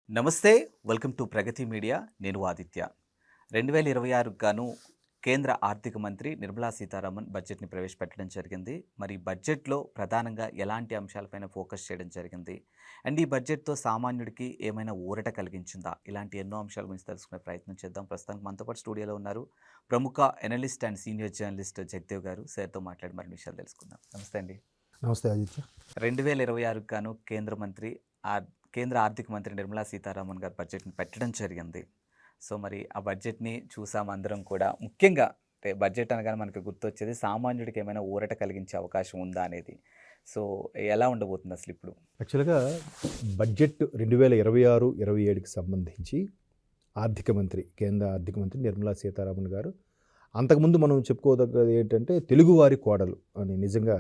నమస్తే, welcome to Pragathi media. నేను ఆదిత్య. 2026 గాను కేంద్ర ఆర్థిక మంత్రి నిర్మలా సీతారామన్ బడ్జెట్ని ప్రవేశపెట్టడం జరిగింది. మరి బడ్జెట్లో ప్రధానంగా ఎలాంటి అంశాలపైన ఫోకస్ చేయడం జరిగింది అండ్ ఈ బడ్జెట్తో సామాన్యుడికి ఏమైనా ఊరట కలిగించిందా? ఇలాంటి ఎన్నో అంశాల గురించి తెలుసుకునే ప్రయత్నం చేద్దాం. ప్రస్తుతానికి మనతో పాటు స్టూడియోలో ఉన్నారు ప్రముఖ analyst and senior journalist Jagdev గారు. సార్తో మాట్లాడి మరిన్ని విషయాలు తెలుసుకుందాం. నమస్తే అండి. నమస్తే ఆదిత్య. 2026 గాను కేంద్ర ఆర్థిక మంత్రి నిర్మలా సీతారామన్ గారు బడ్జెట్ని పెట్టడం జరిగింది. సో మరి ఆ బడ్జెట్ని చూసాం అందరం కూడా. ముఖ్యంగా బడ్జెట్ అనగానే మనకు గుర్తొచ్చేది సామాన్యుడికి ఏమైనా ఊరట కలిగించే అవకాశం ఉందా అనేది. సో ఎలా ఉండబోతుంది అసలు ఇప్పుడు? యాక్చువల్గా బడ్జెట్ 2026-27కి సంబంధించి కేంద్ర ఆర్థిక మంత్రి నిర్మలా సీతారామన్ గారు అంతకుముందు మనం చెప్పుకోదగ్గది ఏంటంటే తెలుగువారి కోడలు అని. నిజంగా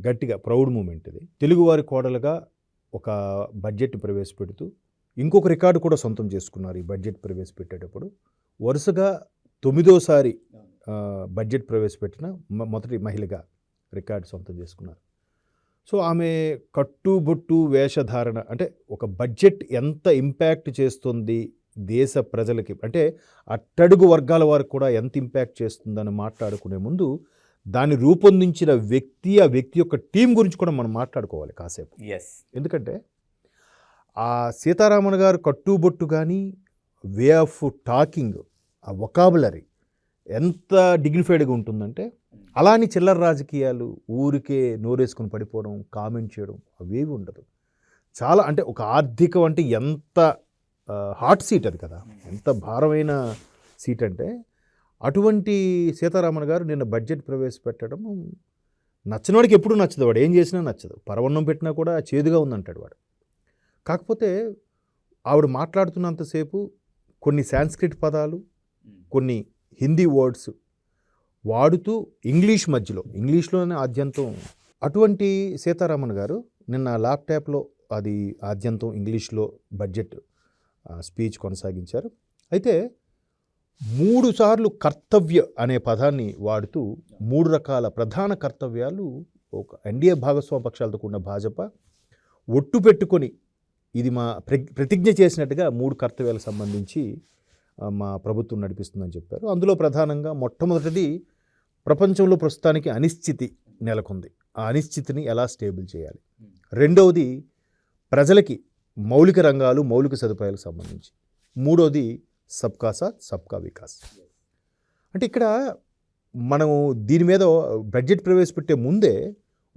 గట్టిగా ప్రౌడ్ మూమెంట్ ఇది. తెలుగువారి కోడలుగా ఒక బడ్జెట్ ప్రవేశపెడుతూ ఇంకొక రికార్డు కూడా సొంతం చేసుకున్నారు. ఈ బడ్జెట్ ప్రవేశపెట్టేటప్పుడు వరుసగా 9వ బడ్జెట్ ప్రవేశపెట్టిన మొదటి మహిళగా రికార్డు సొంతం చేసుకున్నారు. సో ఆమె కట్టుబొట్టు వేషధారణ అంటే ఒక బడ్జెట్ ఎంత ఇంపాక్ట్ చేస్తుంది దేశ ప్రజలకి, అంటే అట్టడుగు వర్గాల వారికి కూడా ఎంత ఇంపాక్ట్ చేస్తుందని మాట్లాడుకునే ముందు దాన్ని రూపొందించిన ఆ వ్యక్తి యొక్క టీం గురించి కూడా మనం మాట్లాడుకోవాలి కాసేపు. ఎందుకంటే ఆ సీతారామన్ గారు కట్టుబొట్టు కానీ వే ఆఫ్ టాకింగ్, ఆ వొకాబులరీ ఎంత డిగ్నిఫైడ్గా ఉంటుందంటే అలాని చిల్లర రాజకీయాలు, ఊరికే నోరేసుకుని పడిపోవడం, కామెంట్ చేయడం అవేవి ఉండదు. చాలా అంటే ఒక ఆర్థికం అంటే ఎంత హాట్ సీట్ అది కదా, ఎంత భారమైన సీట్ అంటే అటువంటి సీతారామన్ గారు నిన్న బడ్జెట్ ప్రవేశపెట్టడం నచ్చినవాడికి ఎప్పుడూ నచ్చదు. వాడు ఏం చేసినా నచ్చదు. పరవన్నం పెట్టినా కూడా చేదుగా ఉందంటాడు వాడు. కాకపోతే ఆవిడ మాట్లాడుతున్నంతసేపు కొన్ని సాంస్క్రిట్ పదాలు, కొన్ని హిందీ వర్డ్స్ వాడుతూ ఇంగ్లీష్లోనే ఆద్యంతం. అటువంటి సీతారామన్ గారు నిన్న ల్యాప్టాప్లో అది ఆద్యంతం ఇంగ్లీష్లో బడ్జెట్ స్పీచ్ కొనసాగించారు. అయితే 3 సార్లు కర్తవ్య అనే పదాన్ని వాడుతూ 3 రకాల ప్రధాన కర్తవ్యాలు ఒక ఎన్డీఏ భాగస్వామ్య పక్షాలతో కూడిన భాజపా ఒట్టు పెట్టుకొని ఇది మా ప్రతిజ్ఞ చేసినట్టుగా 3 కర్తవ్యాలకు సంబంధించి మా ప్రభుత్వం నడిపిస్తుందని చెప్పారు. అందులో ప్రధానంగా మొట్టమొదటిది ప్రపంచంలో ప్రస్తుతానికి అనిశ్చితి నెలకొంది. ఆ అనిశ్చితిని ఎలా స్టేబుల్ చేయాలి. రెండవది ప్రజలకి మౌలిక రంగాలు, మౌలిక సదుపాయాలకు సంబంధించి. మూడవది సబ్కా సాత్ సబ్కా వికాస్. అంటే ఇక్కడ మనం దీని మీద బడ్జెట్ ప్రవేశపెట్టే ముందే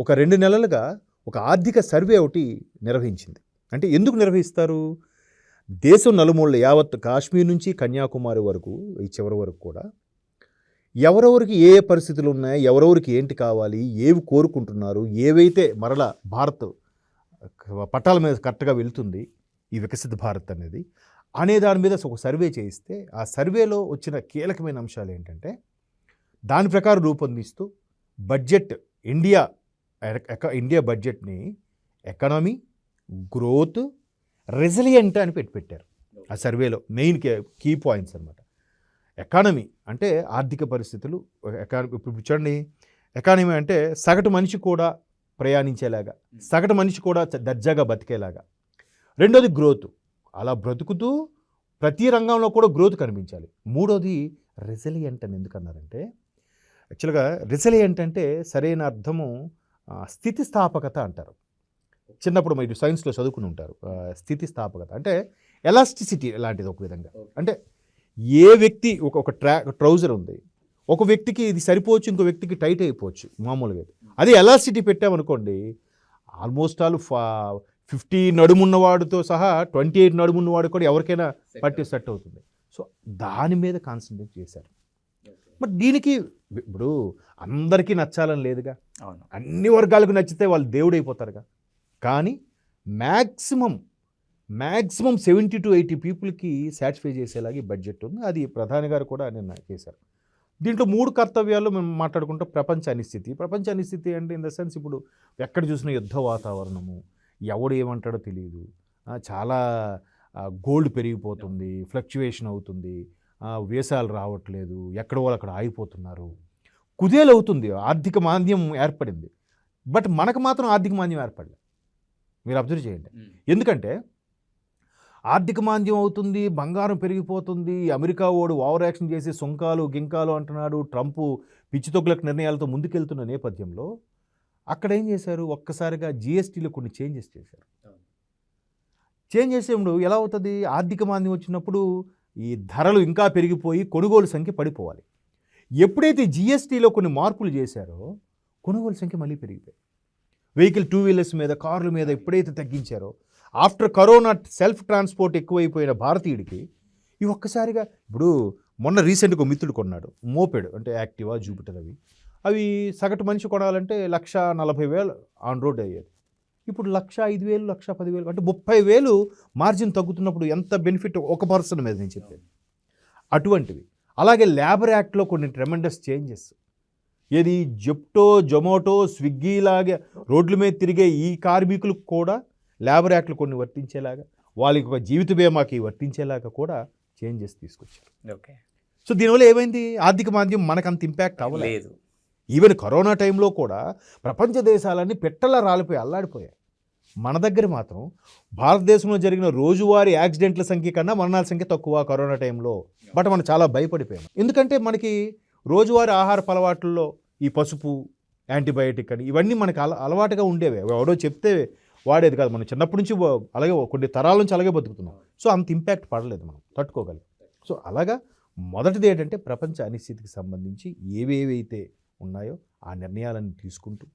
ఒక 2 నెలలుగా ఒక ఆర్థిక సర్వే ఒకటి నిర్వహించింది. అంటే ఎందుకు నిర్వహిస్తారు? దేశం నలుమూలల యావత్ కాశ్మీర్ నుంచి కన్యాకుమారి వరకు, ఈ చివరి వరకు కూడా ఎవరెవరికి ఏ పరిస్థితులు ఉన్నాయి, ఎవరెవరికి ఏంటి కావాలి, ఏవి కోరుకుంటున్నారు, ఏవైతే మరలా భారత్ పట్టాల మీద కరెక్ట్గా వెళ్తుంది ఈ వికసిత భారత్ అనేది అనే దాని మీద ఒక సర్వే చేయిస్తే ఆ సర్వేలో వచ్చిన కీలకమైన అంశాలు ఏంటంటే దాని ప్రకారం రూపొందిస్తూ బడ్జెట్ ఇండియా బడ్జెట్ని ఎకానమీ, గ్రోత్, రెసిలియంట్ అని పెట్టారు. ఆ సర్వేలో మెయిన్ కీ పాయింట్స్ అనమాట. ఎకానమీ అంటే ఆర్థిక పరిస్థితులు. ఇప్పుడు చూడండి, ఎకానమీ అంటే సగటు మనిషి కూడా ప్రయాణించేలాగా, సగటు మనిషి కూడా దర్జాగా బతికేలాగా. రెండోది గ్రోత్, అలా బ్రతుకుతూ ప్రతి రంగంలో కూడా గ్రోత్ కనిపించాలి. మూడోది రెసిలియంట్ అని ఎందుకన్నారంటే, యాక్చువల్గా రెసిలియంట్ అంటే సరైన అర్థము స్థితిస్థాపకత అంటారు. చిన్నప్పుడు మీరు సైన్స్లో చదువుకుని ఉంటారు. స్థితిస్థాపకత అంటే ఎలాస్టిసిటీ లాంటిది ఒక విధంగా. అంటే ఏ వ్యక్తి ఒక ట్రౌజర్ ఉంది, ఒక వ్యక్తికి ఇది సరిపోవచ్చు, ఇంకో వ్యక్తికి టైట్ అయిపోవచ్చు మామూలుగా. అదే ఎలాస్టిసిటీ పెట్టామనుకోండి, ఆల్మోస్ట్ ఆల్ 50 నడుమున్నవాడితో సహా 28 నడుమున్నవాడు కూడా ఎవరికైనా పట్టి సెట్ అవుతుంది. సో దాని మీద కాన్సన్ట్రేట్ చేశారు. మరి దీనికి ఇప్పుడు అందరికీ నచ్చాలని లేదుగా. అవును, అన్ని వర్గాలకు నచ్చితే వాళ్ళు దేవుడు అయిపోతారుగా. కానీ మ్యాక్సిమం 70-80 పీపుల్కి సాటిస్ఫై చేసేలాగా ఈ బడ్జెట్ ఉంది. అది ప్రధాని గారు కూడా నిన్న చేశారు. దీంట్లో 3 కర్తవ్యాలు మేము మాట్లాడుకుంటాం. ప్రపంచ అనిశ్చితి అంటే ఇన్ ద సెన్స్ ఇప్పుడు ఎక్కడ చూసినా యుద్ధ వాతావరణము, ఎవడు ఏమంటాడో తెలియదు, చాలా గోల్డ్ పెరిగిపోతుంది, ఫ్లక్చువేషన్ అవుతుంది, వేసాలు రావట్లేదు, ఎక్కడ వాళ్ళు అక్కడ ఆగిపోతున్నారు, కుదేలవుతుంది, ఆర్థిక మాంద్యం ఏర్పడింది. బట్ మనకు మాత్రం ఆర్థిక మాంద్యం ఏర్పడలేదు. మీరు అబ్జర్వ్ చేయండి. ఎందుకంటే ఆర్థిక మాంద్యం అవుతుంది, బంగారం పెరిగిపోతుంది, అమెరికా ఓడు ఓవర్ యాక్షన్ చేసి సుంకాలు గింకాలు అంటున్నాడు, ట్రంప్ పిచ్చితొగ్గులకు నిర్ణయాలతో ముందుకెళ్తున్న నేపథ్యంలో అక్కడ ఏం చేశారు, ఒక్కసారిగా జిఎస్టీలో కొన్ని చేంజెస్ చేశారు. చేంజ్ చేసేప్పుడు ఎలా అవుతుంది, ఆర్థిక మాంద్యం వచ్చినప్పుడు ఈ ధరలు ఇంకా పెరిగిపోయి కొనుగోలు సంఖ్య పడిపోవాలి. ఎప్పుడైతే జిఎస్టీలో కొన్ని మార్పులు చేశారో కొనుగోలు సంఖ్య మళ్ళీ పెరిగిపోయి వెహికల్ 2 వీలర్స్ మీద కార్ల మీద ఎప్పుడైతే తగ్గించారో ఆఫ్టర్ కరోనా సెల్ఫ్ ట్రాన్స్పోర్ట్ ఎక్కువైపోయిన భారతీయుడికి ఈ ఒక్కసారిగా ఇప్పుడు మొన్న రీసెంట్గా ఒక మిత్రుడు కొన్నాడు మోపెడ్, అంటే యాక్టివా జూపిటర్, అవి సగటు మనిషి కొనాలంటే 1,40,000 ఆన్ రోడ్ అయ్యేది. ఇప్పుడు 1,05,000 1,10,000 అంటే 30,000 మార్జిన్ తగ్గుతున్నప్పుడు ఎంత బెనిఫిట్ ఒక పర్సన్ మీద నేను చెప్పేది. అటువంటివి అలాగే లేబర్ యాక్ట్లో కొన్ని ట్రెమెండస్ చేంజెస్. ఏది జెప్టో జొమాటో స్విగ్గీ లాగా రోడ్ల మీద తిరిగే ఈ కార్మికులకు కూడా లేబర్ యాక్ట్లు కొన్ని వర్తించేలాగా, వాళ్ళకి ఒక జీవిత బీమాకి వర్తించేలాగా కూడా చేంజెస్ తీసుకొచ్చారు. ఓకే. సో దీనివల్ల ఏమైంది, ఆర్థిక మాంద్యం మనకంత ఇంపాక్ట్ అవ్వలేదు. ఈవెన్ కరోనా టైంలో కూడా ప్రపంచ దేశాలన్నీ పెట్టలా రాలిపోయి అల్లాడిపోయాయి. మన దగ్గర మాత్రం భారతదేశంలో జరిగిన రోజువారీ యాక్సిడెంట్ల సంఖ్య కన్నా మరణాల సంఖ్య తక్కువ కరోనా టైంలో. బట్ మనం చాలా భయపడిపోయాం, ఎందుకంటే మనకి రోజువారీ ఆహారపు అలవాట్లలో ఈ పసుపు, యాంటీబయాటిక్ అని ఇవన్నీ మనకి అలవాటుగా ఉండేవి. ఎవడో చెప్తే వాడేది కాదు, మనం చిన్నప్పటి నుంచి అలాగే కొన్ని తరాల నుంచి అలాగే బతుకుతున్నాం. సో అంత ఇంపాక్ట్ పడలేదు, మనం తట్టుకోగలం. సో అలాగా మొదటిది ఏంటంటే ప్రపంచ అనిశ్చితికి సంబంధించి ఏవేవైతే ఉన్నాయో ఆ నిర్ణయాలను తీసుకుంటూ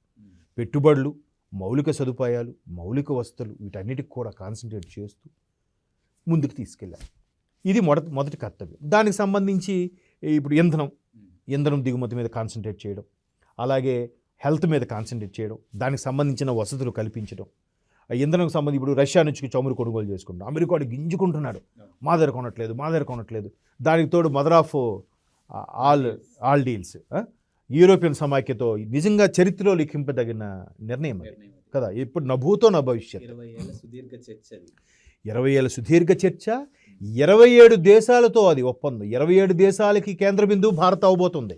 పెట్టుబడులు, మౌలిక సదుపాయాలు, మౌలిక వసతులు వీటన్నిటికి కూడా కాన్సన్ట్రేట్ చేస్తూ ముందుకు తీసుకెళ్ళాలి. ఇది మొదటి కర్తవ్యం. దానికి సంబంధించి ఇప్పుడు ఇంధనం దిగుమతి మీద కాన్సన్ట్రేట్ చేయడం, అలాగే హెల్త్ మీద కాన్సన్ట్రేట్ చేయడం, దానికి సంబంధించిన వసతులు కల్పించడం. ఇంధనం సంబంధించి ఇప్పుడు రష్యా నుంచి చమురు కొనుగోలు చేసుకుంటాం, అమెరికా వాడు గింజుకుంటున్నాడు, మా దగ్గర కొనట్లేదు. దానికి తోడు mother of all deals European సమాఖ్యతో నిజంగా చరిత్రలో లిఖింపదగిన నిర్ణయం కదా. ఇప్పుడు నభూతో నా భవిష్యత్ 20 ఏళ్ళ సుదీర్ఘ చర్చ, 27 దేశాలతో అది ఒప్పందం. 27 దేశాలకి కేంద్ర బిందువు భారత్ అవబోతుంది.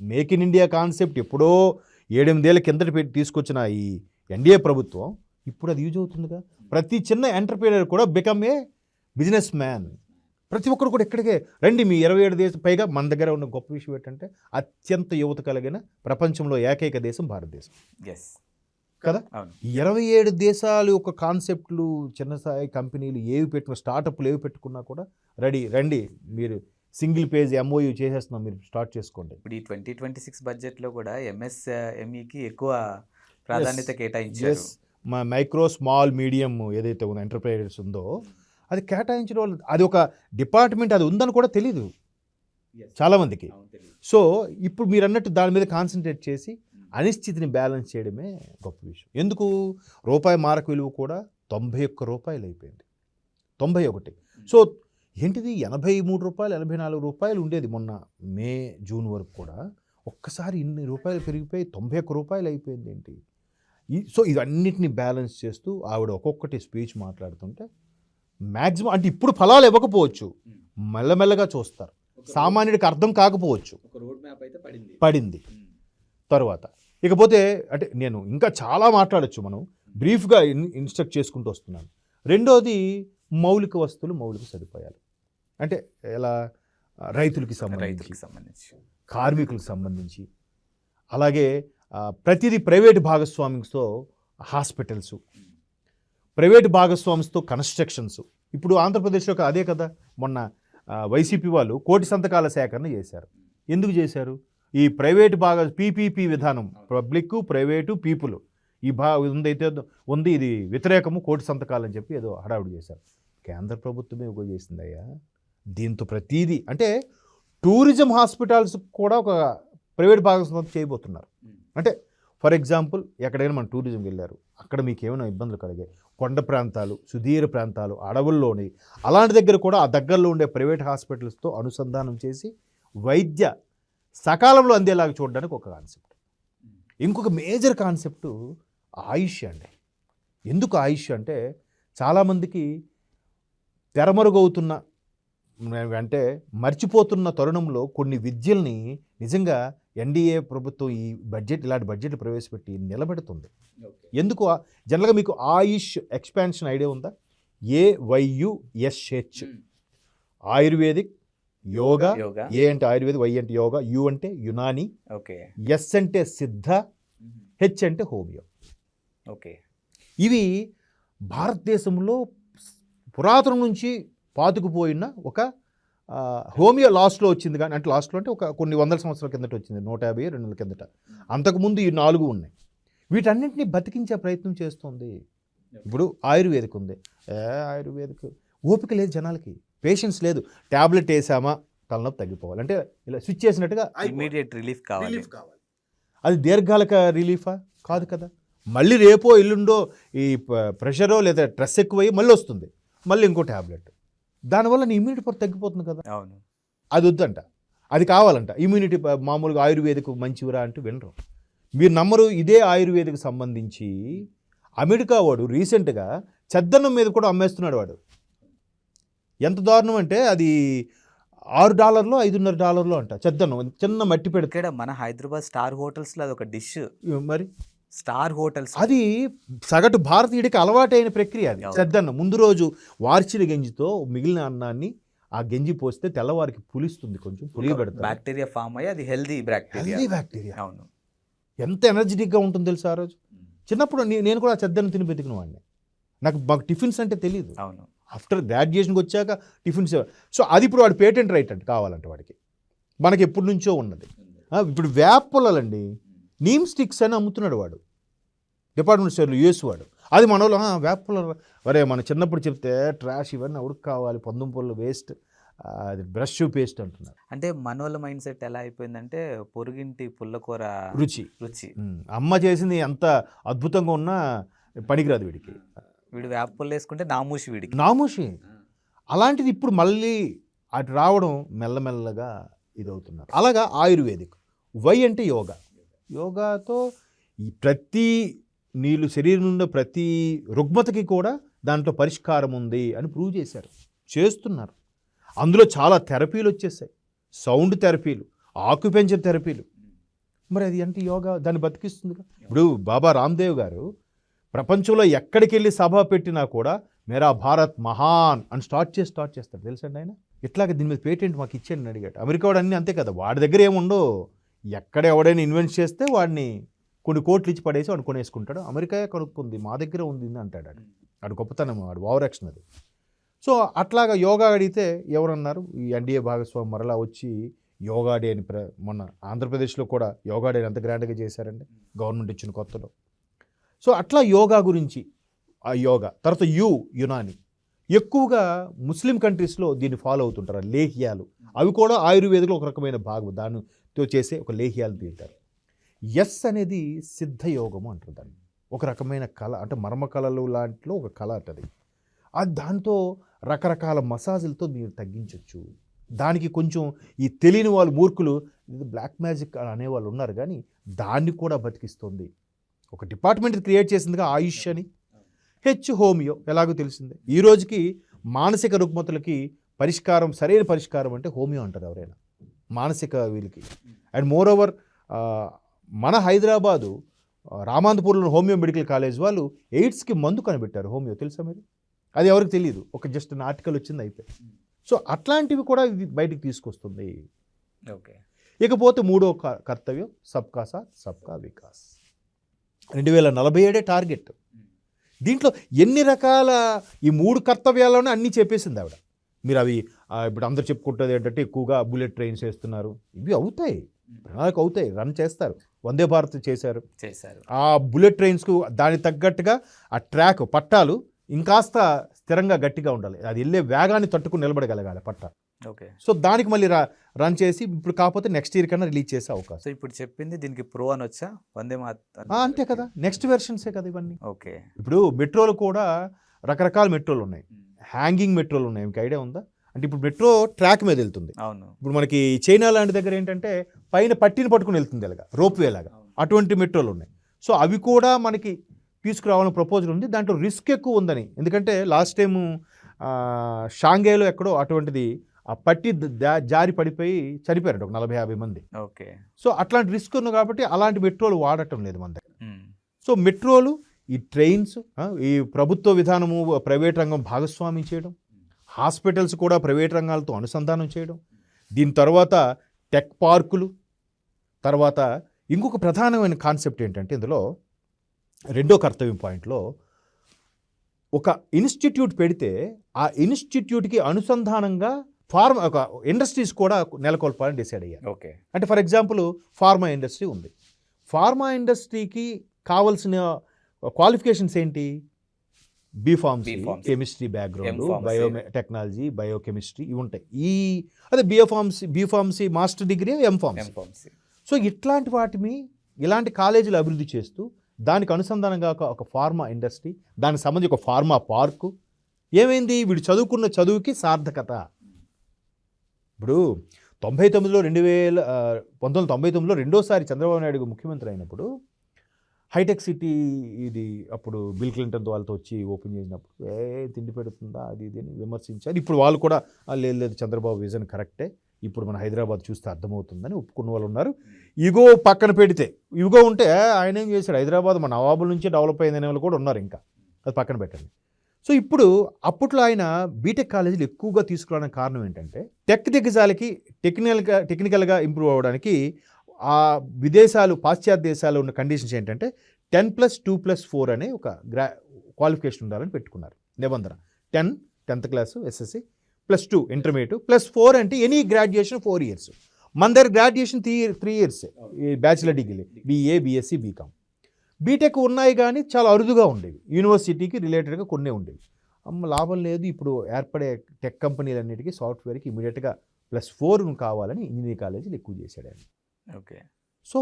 మేక్ ఇన్ ఇండియా కాన్సెప్ట్ ఎప్పుడో 7-8 ఏళ్ళ కిందట పెట్టి తీసుకొచ్చిన ఈ ఎన్డీఏ ప్రభుత్వం ఇప్పుడు అది యూజ్ అవుతుందిగా. ప్రతి చిన్న ఎంటర్ప్రీనర్ కూడా బికమ్ ఏ బిజినెస్ మ్యాన్. ప్రతి ఒక్కరు కూడా ఇక్కడికే రండి. మీ 27 దేశం పైగా మన దగ్గర ఉన్న గొప్ప విషయం ఏంటంటే అత్యంత యువత కలిగిన ప్రపంచంలో ఏకైక దేశం భారతదేశం కదా. 27 దేశాలు ఒక కాన్సెప్ట్లు, చిన్న స్థాయి కంపెనీలు ఏవి పెట్టుకున్న, స్టార్టప్లు ఏవి పెట్టుకున్నా కూడా రండి మీరు సింగిల్ పేజ్ MOU చేసేస్తున్నాం, మీరు స్టార్ట్ చేసుకోండి. ఇప్పుడు ఈ 2026 బడ్జెట్లో కూడా MSMEకి ఎక్కువ ప్రాధాన్యత కేటాయించారు. మా మైక్రో స్మాల్ మీడియం ఏదైతే ఉందో ఎంటర్ప్రైజెస్ ఉందో అది కేటాయించడం వల్ల అది ఒక డిపార్ట్మెంట్ అది ఉందని కూడా తెలీదు చాలామందికి. సో ఇప్పుడు మీరు అన్నట్టు దాని మీద కాన్సన్ట్రేట్ చేసి అనిశ్చితిని బ్యాలెన్స్ చేయడమే గొప్ప విషయం. ఎందుకు, రూపాయి మారక విలువ కూడా 91 రూపాయలు అయిపోయింది, 91. సో ఏంటిది 83 రూపాయలు 84 రూపాయలు ఉండేది మొన్న మే జూన్ వరకు కూడా. ఒక్కసారి ఇన్ని రూపాయలు పెరిగిపోయి 91 రూపాయలు అయిపోయింది ఏంటి. సో ఇవన్నిటిని బ్యాలెన్స్ చేస్తూ ఆవిడ ఒక్కొక్కటి స్పీచ్ మాట్లాడుతుంటే మ్యాక్సిమం అంటే ఇప్పుడు ఫలాలు ఇవ్వకపోవచ్చు, మెల్లమెల్లగా చూస్తారు, సామాన్యుడికి అర్థం కాకపోవచ్చు, పడింది తర్వాత. ఇకపోతే అంటే నేను ఇంకా చాలా మాట్లాడచ్చు, మనం బ్రీఫ్గా ఇన్స్ట్రక్ట్ చేసుకుంటూ వస్తున్నాను. రెండోది మౌలిక వస్తువులు, మౌలిక సదుపాయాలు. అంటే ఎలా, రైతులకి సంబంధించి, కార్మికులకు సంబంధించి, అలాగే ప్రతిదీ ప్రైవేటు భాగస్వామ్యంతో హాస్పిటల్స్, ప్రైవేటు భాగస్వామ్యంతో కన్స్ట్రక్షన్స్. ఇప్పుడు ఆంధ్రప్రదేశ్లో అదే కదా, మొన్న వైసీపీ వాళ్ళు 1 కోటి సంతకాల సేకరణ చేశారు. ఎందుకు చేశారు, ఈ ప్రైవేటు PPP విధానం, పబ్లిక్ ప్రైవేటు పీపుల్ ఈ ఉందైతే ఉంది, ఇది వ్యతిరేకము 1 కోటి సంతకాలని చెప్పి ఏదో హడావుడి చేశారు. కేంద్ర ప్రభుత్వమే ఒక చేసిందయ్యా. దీంతో ప్రతీది అంటే టూరిజం హాస్పిటల్స్ కూడా ఒక ప్రైవేట్ భాగస్వామ్యం చేయబోతున్నారు. అంటే ఫర్ ఎగ్జాంపుల్ ఎక్కడైనా మన టూరిజంకి వెళ్ళారు, అక్కడ మీకు ఏమైనా ఇబ్బందులు కలిగాయి, కొండ ప్రాంతాలు, సుదీర ప్రాంతాలు, అడవుల్లోని అలాంటి దగ్గర కూడా ఆ దగ్గరలో ఉండే ప్రైవేట్ హాస్పిటల్స్తో అనుసంధానం చేసి వైద్య సకాలంలో అందేలాగా చూడడానికి ఒక కాన్సెప్ట్. ఇంకొక మేజర్ కాన్సెప్టు ఆయుష్ అండి. ఎందుకు ఆయుష్ అంటే చాలామందికి తెరమరుగవుతున్న అంటే మర్చిపోతున్న తరుణంలో కొన్ని విద్యల్ని నిజంగా ఎన్డీఏ ప్రభుత్వం ఈ ఇలాంటి బడ్జెట్ ప్రవేశపెట్టి నిలబెడుతుంది. ఎందుకు, జనరల్గా మీకు ఆయుష్ ఎక్స్పాన్షన్ ఐడియా ఉందా? AYUSH. ఆయుర్వేదిక్ యోగా. యోగా. ఏ అంటే ఆయుర్వేదిక్, వై అంటే యోగా, యు అంటే యునాని, ఓకే. ఎస్ అంటే సిద్ధ, హెచ్ అంటే హోమియో. ఓకే. ఇవి భారతదేశంలో పురాతనం నుంచి పాతుకుపోయిన ఒక హోమియో లాస్ట్లో వచ్చింది, కానీ అంటే లాస్ట్లో అంటే ఒక కొన్ని వందల సంవత్సరాల కిందట వచ్చింది, 150, 200 కిందట. అంతకుముందు ఈ 4 ఉన్నాయి. వీటన్నింటినీ బతికించే ప్రయత్నం చేస్తుంది. ఇప్పుడు ఆయుర్వేదిక్ ఉంది. ఆయుర్వేదిక్ ఓపిక లేదు జనాలకి, పేషెన్స్ లేదు. ట్యాబ్లెట్ వేసామా తలనొప్పి తగ్గిపోవాలి, అంటే ఇలా స్విచ్ చేసినట్టుగా ఇమీడియట్ రిలీఫ్ కావాలి. అది దీర్ఘకాలిక రిలీఫా? కాదు కదా. మళ్ళీ రేపో ఎల్లుండో ఈ ప్రెషరో లేదా స్ట్రెస్ ఎక్కువయ్యి మళ్ళీ వస్తుంది, మళ్ళీ ఇంకో ట్యాబ్లెట్. దానివల్ల నీ ఇమ్యూనిటీ పవర్ తగ్గిపోతుంది కదా. అవును. అది వద్దంట, అది కావాలంట. ఇమ్యూనిటీ మామూలుగా ఆయుర్వేదిక్ మంచివిరా అంటూ వినరు. మీరు నమ్మరు. ఇదే ఆయుర్వేదిక్ సంబంధించి అమెరికా వాడు రీసెంట్గా చెద్దన్నం మీద కూడా అమ్మేస్తున్నాడు వాడు. ఎంత దారుణం అంటే అది $6, $5.5 అంట చెద్దన్నం, చిన్న మట్టి పెడితే. ఇక్కడ మన హైదరాబాద్ స్టార్ హోటల్స్లో అది ఒక డిష్. మరి స్టార్ హోటల్స్ అది సగటు భారతీయుడికి అలవాటైన ప్రక్రియ. అది చెద్దన్నం ముందు రోజు వార్చిన గంజితో మిగిలిన అన్నాన్ని ఆ గంజి పోస్తే తెల్లవారికి పులిస్తుంది, కొంచెం పులియబెడతారు. బ్యాక్టీరియా ఫామ్ అయ్యి అది హెల్దీ బ్యాక్టీరియా. అవును. ఎంత ఎనర్జెటిక్గా ఉంటుంది తెలుసా. ఆ రోజు చిన్నప్పుడు నేను కూడా చెద్దన్నం తిని బతికిన వాడిని. మాకు టిఫిన్స్ అంటే తెలియదు. అవును. ఆఫ్టర్ గ్రాడ్యుయేషన్కి వచ్చాక టిఫిన్స్. సో అది ఇప్పుడు వాడు పేటెంట్ రైట్ అంటే కావాలంటే వాడికి, మనకి ఎప్పటి నుంచో ఉన్నది. ఇప్పుడు వేప పుల్లలండి, నీమ్ స్టిక్స్ అని అమ్ముతున్నాడు వాడు, డిపార్ట్మెంట్ స్టోర్లో యూఎస్ వాడు. అది మన వాళ్ళు వేప పుల్ల వరే మన చిన్నప్పుడు చెప్తే ట్రాష్, ఇవన్నీ ఉడక కావాలి, పందుం పుల్ల వేస్ట్, అది బ్రష్ పేస్ట్ అంటున్నారు. అంటే మనోళ్ళ మైండ్ సెట్ ఎలా అయిపోయిందంటే పొరుగింటి పుల్లకూర రుచి. అమ్మ చేసింది ఎంత అద్భుతంగా ఉన్నా పనికిరాదు వీడికి. వీడు వేప పుల్ల వేసుకుంటే నామూషి. అలాంటిది ఇప్పుడు మళ్ళీ అటు రావడం మెల్లమెల్లగా ఇదవుతున్నారు. అలాగా ఆయుర్వేదిక్. వై అంటే యోగా. యోగాతో ఈ ప్రతి నీళ్ళు శరీరం నుండి ప్రతి రుగ్మతకి కూడా దాంట్లో పరిష్కారం ఉంది అని ప్రూవ్ చేస్తున్నారు. అందులో చాలా థెరపీలు వచ్చేసాయి, సౌండ్ థెరపీలు, ఆక్యుపెంచర్ థెరపీలు. మరి అది అంటే యోగా దాన్ని బతికిస్తుంది. ఇప్పుడు బాబా రామ్దేవ్ గారు ప్రపంచంలో ఎక్కడికి వెళ్ళి సభ పెట్టినా కూడా మేరా భారత్ మహాన్ అని స్టార్ట్ చేస్తాడు తెలుసండి ఆయన. ఇట్లాగే దీని మీద పేటెంట్ మాకు ఇచ్చేయండి అడిగాడు. అమెరికా వాడు అన్నీ అంతే కదా, వాడి దగ్గర ఏముండో, ఎక్కడ ఎవడైనా ఇన్వెంట్ చేస్తే వాడిని కొన్ని కోట్లు ఇచ్చి పడేసి వాడు కొనేసుకుంటాడు. అమెరికా కనుక్కుంది, మా దగ్గర ఉంది అంటాడు. వాడు గొప్పతనం, వాడు ఓవరాక్షన్ అది. సో అట్లాగా యోగా అడిగితే ఎవరన్నారు, ఈ ఎన్డీఏ భాగస్వామి మరలా వచ్చి యోగా డే అని మొన్న ఆంధ్రప్రదేశ్లో కూడా యోగా డే ఎంత గ్రాండ్గా చేశారండి గవర్నమెంట్ ఇచ్చిన కొత్తలో. సో అట్లా యోగా గురించి, ఆ యోగా తర్వాత యునాని ఎక్కువగా ముస్లిం కంట్రీస్లో దీన్ని ఫాలో అవుతుంటారు. లేహ్యాలు అవి కూడా ఆయుర్వేదిలో ఒక రకమైన భాగం, దానితో చేసే ఒక లేహ్యాలు తింటారు. ఎస్ అనేది సిద్ధ యోగము అంటారు దాన్ని. ఒక రకమైన కళ, అంటే మర్మ కళలు లాంటిలో ఒక కళ అంటది. అది దాంతో రకరకాల మసాజులతో మీరు తగ్గించవచ్చు. దానికి కొంచెం ఈ తెలియని వాళ్ళు మూర్ఖులు బ్లాక్ మ్యాజిక్ అనేవాళ్ళు ఉన్నారు, కానీ దాన్ని కూడా బతికిస్తుంది. ఒక డిపార్ట్మెంట్ క్రియేట్ చేసిందిగా ఆయుష్ అని. హెచ్ హోమియో ఎలాగో తెలిసిందే. ఈ రోజుకి మానసిక రుగ్మతలకి పరిష్కారం, సరైన పరిష్కారం అంటే హోమియో అంటారు ఎవరైనా, మానసిక వీళ్ళకి. అండ్ మోర్ ఓవర్ మన హైదరాబాదు రామాంతపూర్లో హోమియో మెడికల్ కాలేజ్ వాళ్ళు ఎయిడ్స్కి మందు కనిపెట్టారు హోమియో, తెలుసా మీరు? అది ఎవరికి తెలియదు, ఒక జస్ట్ ఆర్టికల్ వచ్చింది అయిపోయి. సో అట్లాంటివి కూడా ఇది బయటికి తీసుకొస్తుంది. ఓకే. ఇకపోతే మూడో కర్తవ్యం సబ్కా సాత్ సబ్కా వికాస్. 2047 టార్గెట్. దీంట్లో ఎన్ని రకాల ఈ 3 కర్తవ్యాల్లోనే అన్నీ చెప్పేసింది ఆవిడ. మీరు అవి ఇప్పుడు అందరూ చెప్పుకుంటుంది ఏంటంటే ఎక్కువగా బుల్లెట్ ట్రైన్స్ వేస్తున్నారు, ఇవి అవుతాయి, ప్రణాళిక అవుతాయి, రన్ చేస్తారు. వందే భారత్ చేశారు. ఆ బుల్లెట్ ట్రైన్స్కు దానికి తగ్గట్టుగా ఆ ట్రాక్ పట్టాలు ఇంకాస్త స్థిరంగా గట్టిగా ఉండాలి, అది వెళ్ళే వేగాన్ని తట్టుకుని నిలబడగలగాలి పట్టా. ఓకే. సో దానికి మళ్ళీ రన్ చేసి ఇప్పుడు కాకపోతే నెక్స్ట్ ఇయర్ కన్నా రిలీజ్ చేసే అవకాశం. సో ఇప్పుడు చెప్పింది దీనికి ప్రో అని వచ్చా, వందే మాతరం అంతే కదా, నెక్స్ట్ వెర్షన్సే కదా ఇవన్నీ. ఓకే. ఇప్పుడు మెట్రోలు కూడా రకరకాల మెట్రోలు ఉన్నాయి, హ్యాంగింగ్ మెట్రోలు ఉన్నాయి, మీకు ఐడియా ఉందా? అంటే ఇప్పుడు మెట్రో ట్రాక్ మీద వెళ్తుంది. అవును. ఇప్పుడు మనకి చైనా లాంటి దగ్గర ఏంటంటే పైన పట్టిని పట్టుకుని వెళ్తుంది అలాగా, రోప్వే లాగా, అటువంటి మెట్రోలు ఉన్నాయి. సో అవి కూడా మనకి తీసుకురావాలని ప్రపోజల్ ఉంది. దాంట్లో రిస్క్ ఎక్కువ ఉందని, ఎందుకంటే లాస్ట్ టైము షాంఘైలో ఎక్కడో అటువంటిది ఆ పట్టి జారి పడిపోయి చనిపోయారు ఒక 40-50 మంది. ఓకే. సో అట్లాంటి రిస్క్ ఉంది కాబట్టి అలాంటి మెట్రోలు వాడటం లేదు మన దగ్గర. సో మెట్రోలు ఈ ట్రైన్స్, ఈ ప్రభుత్వ విధానము ప్రైవేట్ రంగం భాగస్వామ్యం చేయడం, హాస్పిటల్స్ కూడా ప్రైవేట్ రంగాలతో అనుసంధానం చేయడం, దీని తర్వాత టెక్ పార్కులు, తర్వాత ఇంకొక ప్రధానమైన కాన్సెప్ట్ ఏంటంటే ఇందులో రెండో కర్తవ్యం పాయింట్లో ఒక ఇన్స్టిట్యూట్ పెడితే ఆ ఇన్స్టిట్యూట్కి అనుసంధానంగా ఒక ఇండస్ట్రీస్ కూడా నెలకొల్పాలని డిసైడ్ అయ్యారు. ఓకే. అంటే ఫర్ ఎగ్జాంపుల్ ఫార్మా ఇండస్ట్రీ ఉంది. ఫార్మా ఇండస్ట్రీకి కావాల్సిన క్వాలిఫికేషన్స్ ఏంటి? B Pharmacy, chemistry background, biotechnology, biochemistry ఇవి ఉంటాయి. అదే B Pharmacy master degree, M Pharmacy. So ఇట్లాంటి వాటిని ఇలాంటి కాలేజీలు అభివృద్ధి చేస్తూ దానికి అనుసంధానంగా ఒక ఫార్మా ఇండస్ట్రీ, దానికి సంబంధించి ఒక ఫార్మా పార్కు. ఏమైంది? వీడు చదువుకున్న చదువుకి సార్థకత. ఇప్పుడు 1999లో రెండోసారి చంద్రబాబు నాయుడు ముఖ్యమంత్రి అయినప్పుడు హైటెక్ సిటీ ఇది అప్పుడు బిల్ క్లింటన్ వాళ్ళతో వచ్చి ఓపెన్ చేసినప్పుడు తిండి పెడుతుందా అది ఇది అని విమర్శించారు. ఇప్పుడు వాళ్ళు కూడా లేదు చంద్రబాబు విజన్ కరెక్టే, ఇప్పుడు మన హైదరాబాద్ చూస్తే అర్థమవుతుందని ఒప్పుకున్న వాళ్ళు ఉన్నారు. ఇగో పక్కన పెడితే ఇగో ఉంటే ఆయన ఏం చేశాడు? హైదరాబాద్ మన నవాబుల నుంచే డెవలప్ అయిందనే వాళ్ళు కూడా ఉన్నారు. ఇంకా అది పక్కన పెట్టండి. సో ఇప్పుడు అప్పట్లో ఆయన బీటెక్ కాలేజీలు ఎక్కువగా తీసుకురావడానికి కారణం ఏంటంటే టెక్ దిగ్గజాలకి టెక్నికల్గా ఇంప్రూవ్ అవ్వడానికి ఆ విదేశాలు, పాశ్చాత్య దేశాలు ఉన్న కండిషన్స్ ఏంటంటే 10+2+4 అనే ఒక క్వాలిఫికేషన్ ఉండాలని పెట్టుకున్నారు నిబంధన. 10th క్లాసు ఎస్ఎస్సి, +2 ఇంటర్మీడియట్, +4 అంటే ఎనీ గ్రాడ్యుయేషన్ 4 years. మన దగ్గర graduation 3 years bachelor degree, BA, BSc, BCom. BTech ఉన్నాయి కానీ చాలా అరుదుగా ఉండేవి, యూనివర్సిటీకి రిలేటెడ్గా కొన్నే ఉండేవి. లాభం లేదు, ఇప్పుడు ఏర్పడే టెక్ కంపెనీలన్నిటికీ సాఫ్ట్వేర్కి ఇమీడియట్గా +4 కావాలని ఇంజనీరింగ్ కాలేజీలు ఎక్కువ చేశాడు ఆయన. ఓకే. సో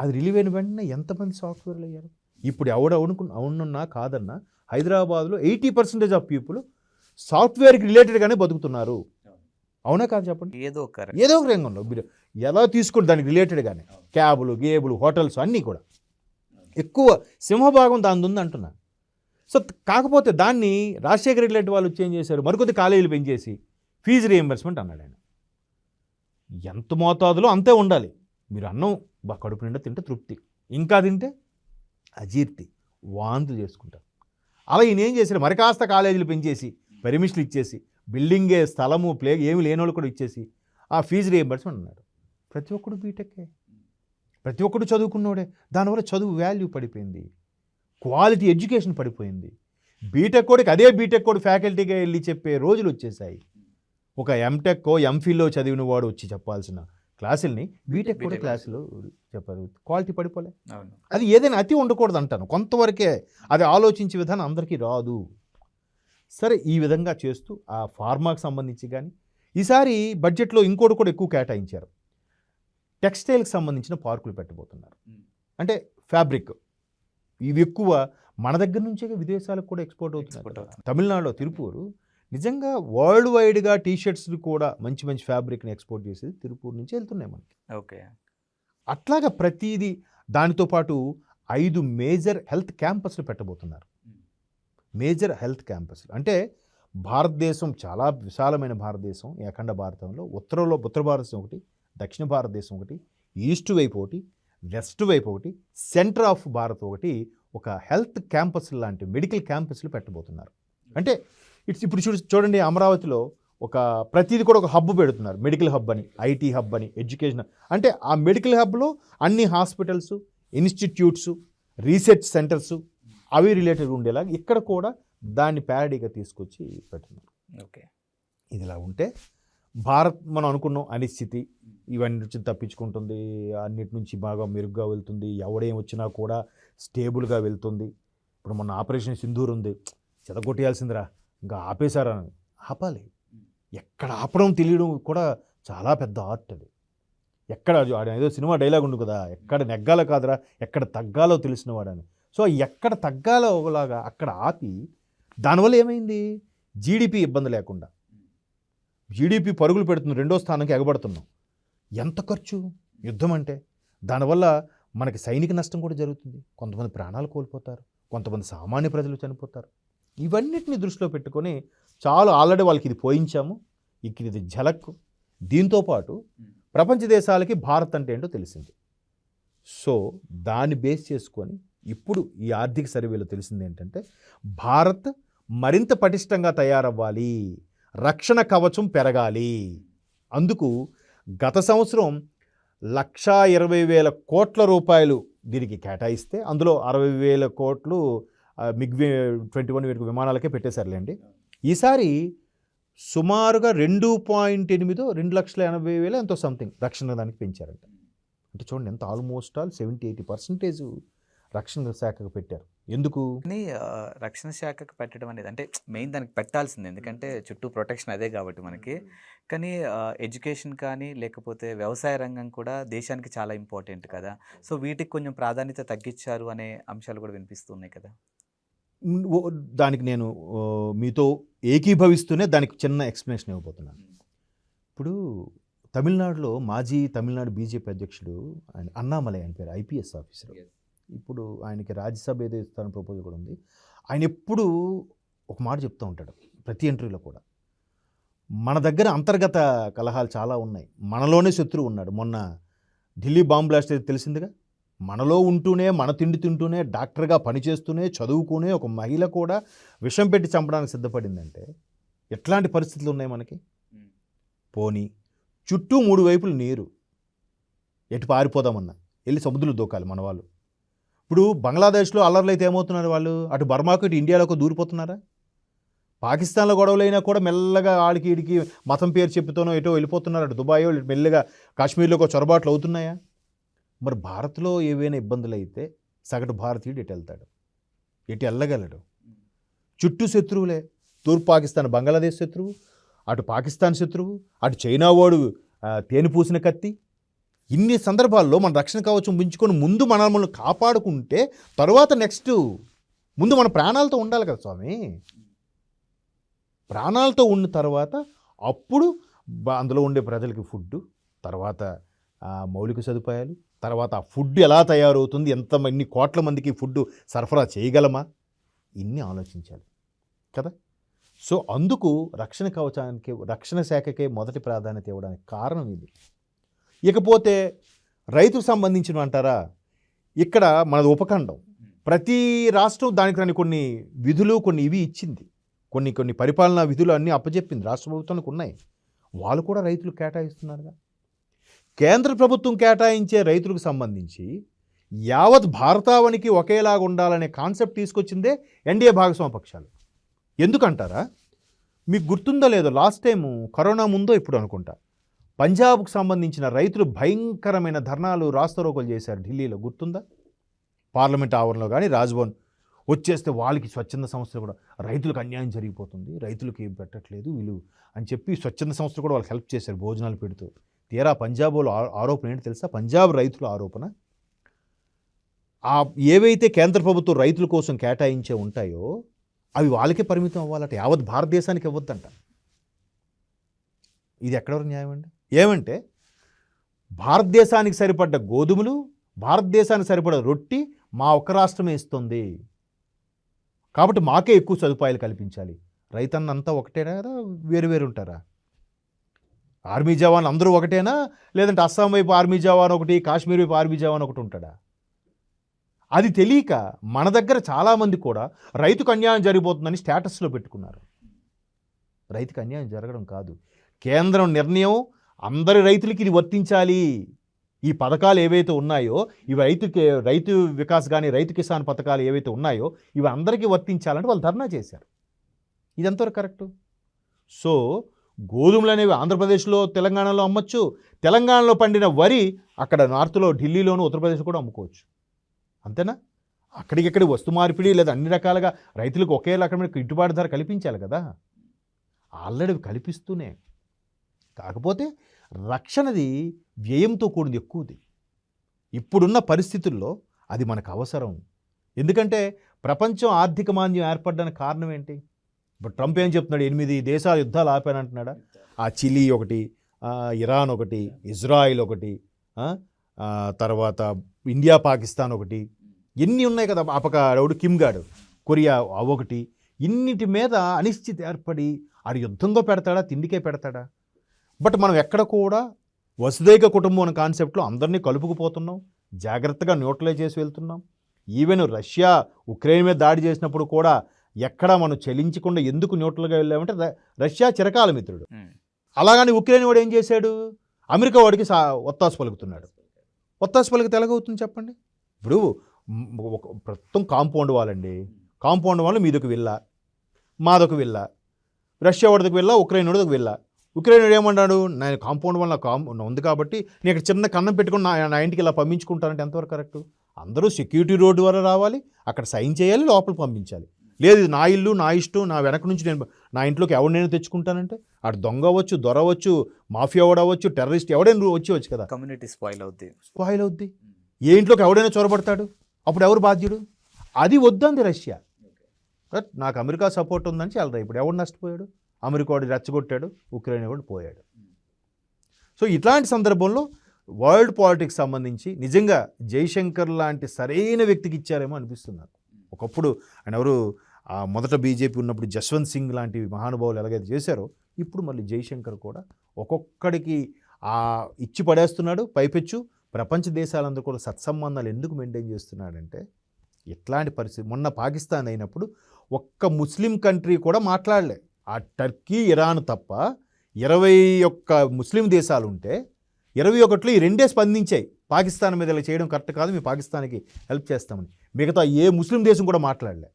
అది రిలీవ్ అయిన వెంటనే ఎంతమంది సాఫ్ట్వేర్లు అయ్యారు. ఇప్పుడు అవునున్నా కాదన్నా హైదరాబాద్లో 80% ఆఫ్ పీపుల్ సాఫ్ట్వేర్కి రిలేటెడ్గానే బతుకుతున్నారు. అవునా కాదు చెప్పండి? ఏదో ఒక రంగంలో మీరు ఎలా తీసుకుంటే దానికి రిలేటెడ్గానే క్యాబులు, గేబులు, హోటల్స్ అన్నీ కూడా ఎక్కువ సింహభాగం దాని ఉంది అంటున్నా. సో కాకపోతే దాన్ని రాజశేఖర రెడ్డి లాంటి వాళ్ళు చేంజ్ చేశారు, మరికొద్ది కాలేజీలు పెంచేసి ఫీజు రీఎంబర్స్మెంట్ అన్నాడు ఆయన. ఎంత మోతాదులో అంతే ఉండాలి. మీరు అన్నం కడుపు నిండా తింటే తృప్తి, ఇంకా తింటే అజీర్తి, వాంతులు చేసుకుంటారు. అలా ఈయన ఏం చేశారు? మరి కాస్త కాలేజీలు పెంచేసి పర్మిషన్లు ఇచ్చేసి బిల్డింగే, స్థలము, ప్లేగ్ ఏమి లేని వాళ్ళు కూడా ఇచ్చేసి ఆ ఫీజు రీఎంబర్స్మెంట్ అన్నాడు. ప్రతి ఒక్కడు బీటెక్కే, ప్రతి ఒక్కడు చదువుకున్నోడే. దానివల్ల చదువు వాల్యూ పడిపోయింది, క్వాలిటీ ఎడ్యుకేషన్ పడిపోయింది. బీటెక్ కోడికి అదే బీటెక్ కోడి ఫ్యాకల్టీగా వెళ్ళి చెప్పే రోజులు వచ్చేసాయి. ఒక ఎంటెక్కో ఎంఫిల్లో చదివిన వాడు వచ్చి చెప్పాల్సిన క్లాసుల్ని బీటెక్ కూడా క్లాసులు చెప్పారు. క్వాలిటీ పడిపోలే. అది ఏదైనా అతి ఉండకూడదు అంటాను, కొంతవరకే. అది ఆలోచించే విధానం అందరికీ రాదు. సరే, ఈ విధంగా చేస్తూ ఆ ఫార్మాకి సంబంధించి కానీ ఈసారి బడ్జెట్లో ఇంకోటి కూడా ఎక్కువ కేటాయించారు. టెక్స్టైల్కి సంబంధించిన పార్కులు పెట్టబోతున్నారు. అంటే ఫ్యాబ్రిక్ ఇవి ఎక్కువ మన దగ్గర నుంచే విదేశాలకు కూడా ఎక్స్పోర్ట్ అవుతున్నారు. తమిళనాడులో తిరుపూరు నిజంగా వరల్డ్ వైడ్గా టీషర్ట్స్ని కూడా మంచి మంచి ఫ్యాబ్రిక్ని ఎక్స్పోర్ట్ చేసేది తిరుపూర్ నుంచి వెళ్తున్నాయి మనకి. ఓకే. అట్లాగా ప్రతిదీ. దానితో పాటు 5 మేజర్ హెల్త్ క్యాంపస్లు పెట్టబోతున్నారు. మేజర్ హెల్త్ క్యాంపస్లు అంటే భారతదేశం చాలా విశాలమైన భారతదేశం, ఈ అఖండ భారతంలో ఉత్తర భారతదేశం ఒకటి, దక్షిణ భారతదేశం ఒకటి, ఈస్ట్ వైపు ఒకటి, వెస్ట్ వైపు ఒకటి, సెంటర్ ఆఫ్ భారత్ ఒకటి. ఒక హెల్త్ క్యాంపస్ లాంటి మెడికల్ క్యాంపస్లు పెట్టబోతున్నారు. అంటే ఇప్పుడు చూడండి, అమరావతిలో ఒక ప్రతిదీ కూడా ఒక హబ్ పెడుతున్నారు, మెడికల్ హబ్ అని, ఐటీ హబ్ అని, ఎడ్యుకేషన్. అంటే ఆ మెడికల్ హబ్లో అన్ని హాస్పిటల్స్, ఇన్స్టిట్యూట్స్, రీసెర్చ్ సెంటర్స్ అవి రిలేటెడ్ ఉండేలాగా ఇక్కడ కూడా దాన్ని ప్యారడీగా తీసుకొచ్చి పెడుతున్నారు. ఓకే. ఇదిలా ఉంటే భారత్ మనం అనుకున్నాం అనిశ్చితి ఇవన్నీ నుంచి తప్పించుకుంటుంది, అన్నిటి నుంచి బాగా మెరుగ్గా వెళ్తుంది, ఎవడేం వచ్చినా కూడా స్టేబుల్గా వెళ్తుంది. ఇప్పుడు మన ఆపరేషన్ సింధూర్ ఉంది, చెదగొట్టేయాల్సిందిరా, ఇంకా ఆపేశారా? ఆపాలి. ఎక్కడ ఆపడం తెలియడం కూడా చాలా పెద్ద ఆర్ట్. అది ఎక్కడ ఏదో సినిమా డైలాగ్ ఉంది కదా, ఎక్కడ నెగ్గాలో కాదురా ఎక్కడ తగ్గాలో తెలిసిన వాడని. సో ఎక్కడ తగ్గాలో ఒకలాగా అక్కడ ఆపి, దానివల్ల ఏమైంది? జీడిపి ఇబ్బంది లేకుండా, జీడిపి పరుగులు పెడుతుంది, 2వ స్థానానికి ఎగబడుతున్నాం. ఎంత ఖర్చు యుద్ధం అంటే? దానివల్ల మనకి సైనిక నష్టం కూడా జరుగుతుంది, కొంతమంది ప్రాణాలు కోల్పోతారు, కొంతమంది సామాన్య ప్రజలు చనిపోతారు. ఇవన్నిటిని దృష్టిలో పెట్టుకొని చాలా ఆల్రెడీ వాళ్ళకి ఇది పోయించాము, ఇది ఝలక్. దీంతోపాటు ప్రపంచ దేశాలకి భారత్ అంటే ఏంటో తెలిసింది. సో దాన్ని బేస్ చేసుకొని ఇప్పుడు ఈ ఆర్థిక సర్వేలో తెలిసింది ఏంటంటే భారత్ మరింత పటిష్టంగా తయారవ్వాలి, రక్షణ కవచం పెరగాలి. అందుకు గత సంవత్సరం 1,20,000 కోట్ల రూపాయలు దీనికి కేటాయిస్తే అందులో 60,000 కోట్లు మిగ్ 21 విమానాలకే పెట్టేశారులేండి. ఈసారి సుమారుగా 2.8 2,80,000 ఎంతో సంథింగ్ రక్షణ దానికి పెంచారంట. అంటే చూడండి ఎంత ఆల్మోస్ట్ ఆల్ 70-80% రక్షణ శాఖకు పెట్టారు. ఎందుకు? కానీ రక్షణ శాఖకు పెట్టడం అనేది అంటే మెయిన్ దానికి పెట్టాల్సింది, ఎందుకంటే చుట్టూ ప్రొటెక్షన్ అదే కాబట్టి మనకి. కానీ ఎడ్యుకేషన్ కానీ లేకపోతే వ్యవసాయ రంగం కూడా దేశానికి చాలా ఇంపార్టెంట్ కదా. సో వీటికి కొంచెం ప్రాధాన్యత తగ్గించారు అనే అంశాలు కూడా వినిపిస్తున్నాయి కదా. దానికి నేను మీతో ఏకీభవిస్తూనే దానికి చిన్న ఎక్స్ప్లెనేషన్ ఇవ్వబోతున్నాను. ఇప్పుడు తమిళనాడులో మాజీ తమిళనాడు బీజేపీ అధ్యక్షుడు ఆయన అన్నామలై అని పేరు, ఐపీఎస్ ఆఫీసర్. ఇప్పుడు ఆయనకి రాజ్యసభ ఏదో ఇస్తారని ప్రపోజల్ కూడా ఉంది. ఆయన ఎప్పుడు ఒక మాట చెప్తూ ఉంటాడు ప్రతి ఇంటర్వ్యూలో కూడా, మన దగ్గర అంతర్గత కలహాలు చాలా ఉన్నాయి, మనలోనే శత్రువు ఉన్నాడు. మొన్న ఢిల్లీ బాంబ్ బ్లాస్ట్ అయితే తెలిసిందిగా, మనలో ఉంటూనే మన తిండి తింటూనే డాక్టర్గా పనిచేస్తూనే చదువుకునే ఒక మహిళ కూడా విషం పెట్టి చంపడానికి సిద్ధపడిందంటే ఎట్లాంటి పరిస్థితులు ఉన్నాయి మనకి? పోనీ చుట్టూ 3 వైపులు నీరు, ఎటు పారిపోదామన్నా వెళ్ళి సముద్రంలో దూకాలి మన వాళ్ళు. ఇప్పుడు బంగ్లాదేశ్లో అల్లర్లు అయితే ఏమవుతున్నారు వాళ్ళు, అటు బర్మాకు ఇటు ఇండియాలోకి దూరిపోతున్నారా? పాకిస్తాన్లో గొడవలైనా కూడా మెల్లగా ఆడికి ఈడికి మతం పేరు చెప్పుతూనో ఎటో వెళ్ళిపోతున్నారు, అటు దుబాయో మెల్లగా కాశ్మీర్లోకి చొరబాట్లు అవుతున్నాయా? మరి భారత్లో ఏవైనా ఇబ్బందులు అయితే సగటు భారతీయుడు ఎటు వెళ్తాడు, ఎటు వెళ్ళగలడు? చుట్టూ శత్రువులే, తూర్పు పాకిస్తాన్ బంగ్లాదేశ్ శత్రువు, అటు పాకిస్తాన్ శత్రువు, అటు చైనా వాడు తేనె పూసిన కత్తి. ఇన్ని సందర్భాల్లో మన రక్షణ కవచం ఉంచుకొని ముందు మనల్ని కాపాడుకుంటే తర్వాత నెక్స్ట్ ముందు మన ప్రాణాలతో ఉండాలి కదా స్వామి. ప్రాణాలతో ఉన్న తర్వాత అప్పుడు అందులో ఉండే ప్రజలకి ఫుడ్, తర్వాత మౌలిక సదుపాయాలు, తర్వాత ఆ ఫుడ్ ఎలా తయారవుతుంది, ఎన్ని కోట్ల మందికి ఫుడ్ సరఫరా చేయగలమా, ఇన్ని ఆలోచించాలి కదా. సో అందుకు రక్షణ కవచానికి, రక్షణ శాఖకే మొదటి ప్రాధాన్యత ఇవ్వడానికి కారణం ఇది. ఇకపోతే రైతుకు సంబంధించిన అంటారా, ఇక్కడ మనది ఉపఖండం, ప్రతి రాష్ట్రం దానికి కొన్ని విధులు కొన్ని ఇవి ఇచ్చింది, కొన్ని పరిపాలనా విధులు అన్నీ అప్పచెప్పింది, రాష్ట్ర ప్రభుత్వానికి ఉన్నాయి. వాళ్ళు కూడా రైతులు కేటాయిస్తున్నారుగా. కేంద్ర ప్రభుత్వం కేటాయించే రైతులకు సంబంధించి యావత్ భారతావనికి ఒకేలాగా ఉండాలనే కాన్సెప్ట్ తీసుకొచ్చిందే ఎన్డీఏ భాగస్వామ్య పక్షాలు. ఎందుకంటారా, మీకు గుర్తుందో లేదో, లాస్ట్ టైము కరోనా ముందో ఇప్పుడు అనుకుంటా, పంజాబ్కు సంబంధించిన రైతులు భయంకరమైన ధర్నాలు రాస్తారోకోలు చేశారు ఢిల్లీలో, గుర్తుందా? పార్లమెంట్ ఆవరణలో కానీ రాజ్భవన్ వచ్చేస్తే వాళ్ళకి స్వచ్ఛంద సంస్థలు కూడా రైతులకు అన్యాయం జరిగిపోతుంది, రైతులకు ఏం పెట్టట్లేదు వీళ్ళు అని చెప్పి స్వచ్ఛంద సంస్థలు కూడా వాళ్ళకి హెల్ప్ చేశారు భోజనాలు పెడుతూ. తీరా పంజాబ్లో ఆరోపణ ఏంటి తెలుసా? పంజాబ్ రైతుల ఆరోపణ, ఏవైతే కేంద్ర ప్రభుత్వం రైతుల కోసం కేటాయించే ఉంటాయో అవి వాళ్ళకే పరిమితం అవ్వాలట, యావత్ భారతదేశానికి ఇవ్వద్దంట. ఇది ఎక్కడెవరు న్యాయం అండి? ఏమంటే భారతదేశానికి సరిపడ్డ గోధుమలు, భారతదేశానికి సరిపడ్డ రొట్టి మా ఒక్క రాష్ట్రమే ఇస్తుంది, కాబట్టి మాకే ఎక్కువ సదుపాయాలు కల్పించాలి. రైతన్నంతా ఒకటేనా కదా, వేరు వేరు ఉంటారా? ఆర్మీ జవాన్ అందరూ ఒకటేనా, లేదంటే అస్సాం వైపు ఆర్మీ జవాన్ ఒకటి, కాశ్మీర్ వైపు ఆర్మీ జవాన్ ఒకటి ఉంటాడా? అది తెలియక మన దగ్గర చాలామంది కూడా రైతుకు అన్యాయం జరిగిపోతుందని స్టేటస్లో పెట్టుకున్నారు. రైతుకు అన్యాయం జరగడం కాదు, కేంద్రం నిర్ణయం అందరి రైతులకి ఇది వర్తించాలి. ఈ పథకాలు ఏవైతే ఉన్నాయో ఇవి రైతు వికాస్ కానీ రైతు కిసాన్ పథకాలు ఏవైతే ఉన్నాయో ఇవి అందరికీ వర్తించాలంటే వాళ్ళు ధర్నా చేశారు. ఇది ఎంతవరకు కరెక్టు? సో గోధుమలు అనేవి ఆంధ్రప్రదేశ్లో తెలంగాణలో అమ్మచ్చు, తెలంగాణలో పండిన వరి అక్కడ నార్త్లో ఢిల్లీలోను ఉత్తరప్రదేశ్ కూడా అమ్ముకోవచ్చు, అంతేనా? అక్కడికిక్కడి వస్తు మార్పిడి లేదా అన్ని రకాలుగా రైతులకు ఒకే రకమైన గిట్టుబాటు ధర కల్పించాలి కదా. ఆల్రెడీ కల్పిస్తూనే, కాకపోతే రక్షణది వ్యయంతో కూడింది, ఎక్కువది. ఇప్పుడున్న పరిస్థితుల్లో అది మనకు అవసరం. ఎందుకంటే ప్రపంచం ఆర్థిక మాంద్యం ఏర్పడడానికి కారణం ఏంటి? ఇప్పుడు ట్రంప్ ఏం చెప్తున్నాడు, 8 దేశాలు యుద్ధాలు ఆపానంటున్నాడా? ఆ చిలీ ఒకటి, ఇరాన్ ఒకటి, ఇజ్రాయిల్ ఒకటి, తర్వాత ఇండియా పాకిస్తాన్ ఒకటి, ఎన్ని ఉన్నాయి కదా, అపకాడు కిమ్ గాడు కొరియా ఒకటి. ఇన్నిటి మీద అనిశ్చితి ఏర్పడి ఆడు యుద్ధంగా పెడతాడా, తిండికే పెడతాడా? బట్ మనం ఎక్కడ కూడా వసుదైక కుటుంబం అనే కాన్సెప్ట్లో అందరినీ కలుపుకుపోతున్నాం, జాగ్రత్తగా న్యూట్రలైజ్ చేసి వెళ్తున్నాం. ఈవెన్ రష్యా ఉక్రెయిన్ మీద దాడి చేసినప్పుడు కూడా ఎక్కడ మనం చెలించకుండా ఎందుకు న్యూట్రల్గా వెళ్ళామంటే రష్యా చిరకాల మిత్రుడు. అలాగని ఉక్రెయిన్ వాడు ఏం చేశాడు, అమెరికా వాడికి ఒత్తాసు పలుకుతున్నాడు. ఒత్తాసు పలికితే ఎలాగవుతుంది చెప్పండి. ఇప్పుడు ఒక ప్రస్తుతం కాంపౌండ్ వాళ్ళండి, కాంపౌండ్ వాళ్ళు మీదొక విల్ల, మాదొక విల్ల, రష్యా వాడికి వెళ్ళా, ఉక్రెయిన్ వాడికి వెళ్ళా. ఉక్రెయిన్ వాడు ఏమన్నాడు, నేను కాంపౌండ్ వల్ల ఉంది కాబట్టి నేను ఇక్కడ చిన్న కన్నం పెట్టుకుని నా ఇంటికి ఇలా పంపించుకుంటానంటే ఎంతవరకు కరెక్టు? అందరూ సెక్యూరిటీ రోడ్డు వల్ల రావాలి, అక్కడ సైన్ చేయాలి, లోపల పంపించాలి. లేదు ఇది నా ఇల్లు, నా ఇష్టం, నా వెనక నుంచి నేను నా ఇంట్లోకి ఎవరినైనా తెచ్చుకుంటానంటే అటు దొంగ అవ్వచ్చు, దొర అవ్వచ్చు, మాఫియా వాడవచ్చు, టెర్రరిస్ట్ ఎవడైనా వచ్చి కదా, కమ్యూనిటీ స్పాయిల్ అవుద్ది. ఏ ఇంట్లోకి ఎవడైనా చొరబడతాడు, అప్పుడు ఎవరు బాధ్యుడు? అది వద్దంది రష్యా. నాకు అమెరికా సపోర్ట్ ఉందని చాలా. ఇప్పుడు ఎవడు నష్టపోయాడు? అమెరికా వాడు రెచ్చగొట్టాడు, ఉక్రెయిన్ వాడు పోయాడు. సో ఇట్లాంటి సందర్భంలో వరల్డ్ పాలిటిక్స్ సంబంధించి నిజంగా జైశంకర్ లాంటి సరైన వ్యక్తికి ఇచ్చారేమో అనిపిస్తుంది నాకు. ఒకప్పుడు ఆయన ఎవరు మొదట బీజేపీ ఉన్నప్పుడు జస్వంత్ సింగ్ లాంటి మహానుభావులు ఎలాగైతే చేశారో, ఇప్పుడు మళ్ళీ జైశంకర్ కూడా ఒక్కొక్కడికి ఇచ్చి పడేస్తున్నాడు. పైపెచ్చు ప్రపంచ దేశాలందరూ కూడా సత్సంబంధాలు ఎందుకు మెయింటైన్ చేస్తున్నాడంటే ఇట్లాంటి పరిస్థితి. మొన్న పాకిస్తాన్ అయినప్పుడు ఒక్క ముస్లిం కంట్రీ కూడా మాట్లాడలే. ఆ టర్కీ, ఇరాన్ తప్ప 21 ముస్లిం దేశాలు ఉంటే 21లో ఈ 2 స్పందించాయి, పాకిస్తాన్ మీద ఇలా చేయడం కరెక్ట్ కాదు, మేము పాకిస్తాన్కి హెల్ప్ చేస్తామని. మిగతా ఏ ముస్లిం దేశం కూడా మాట్లాడలే.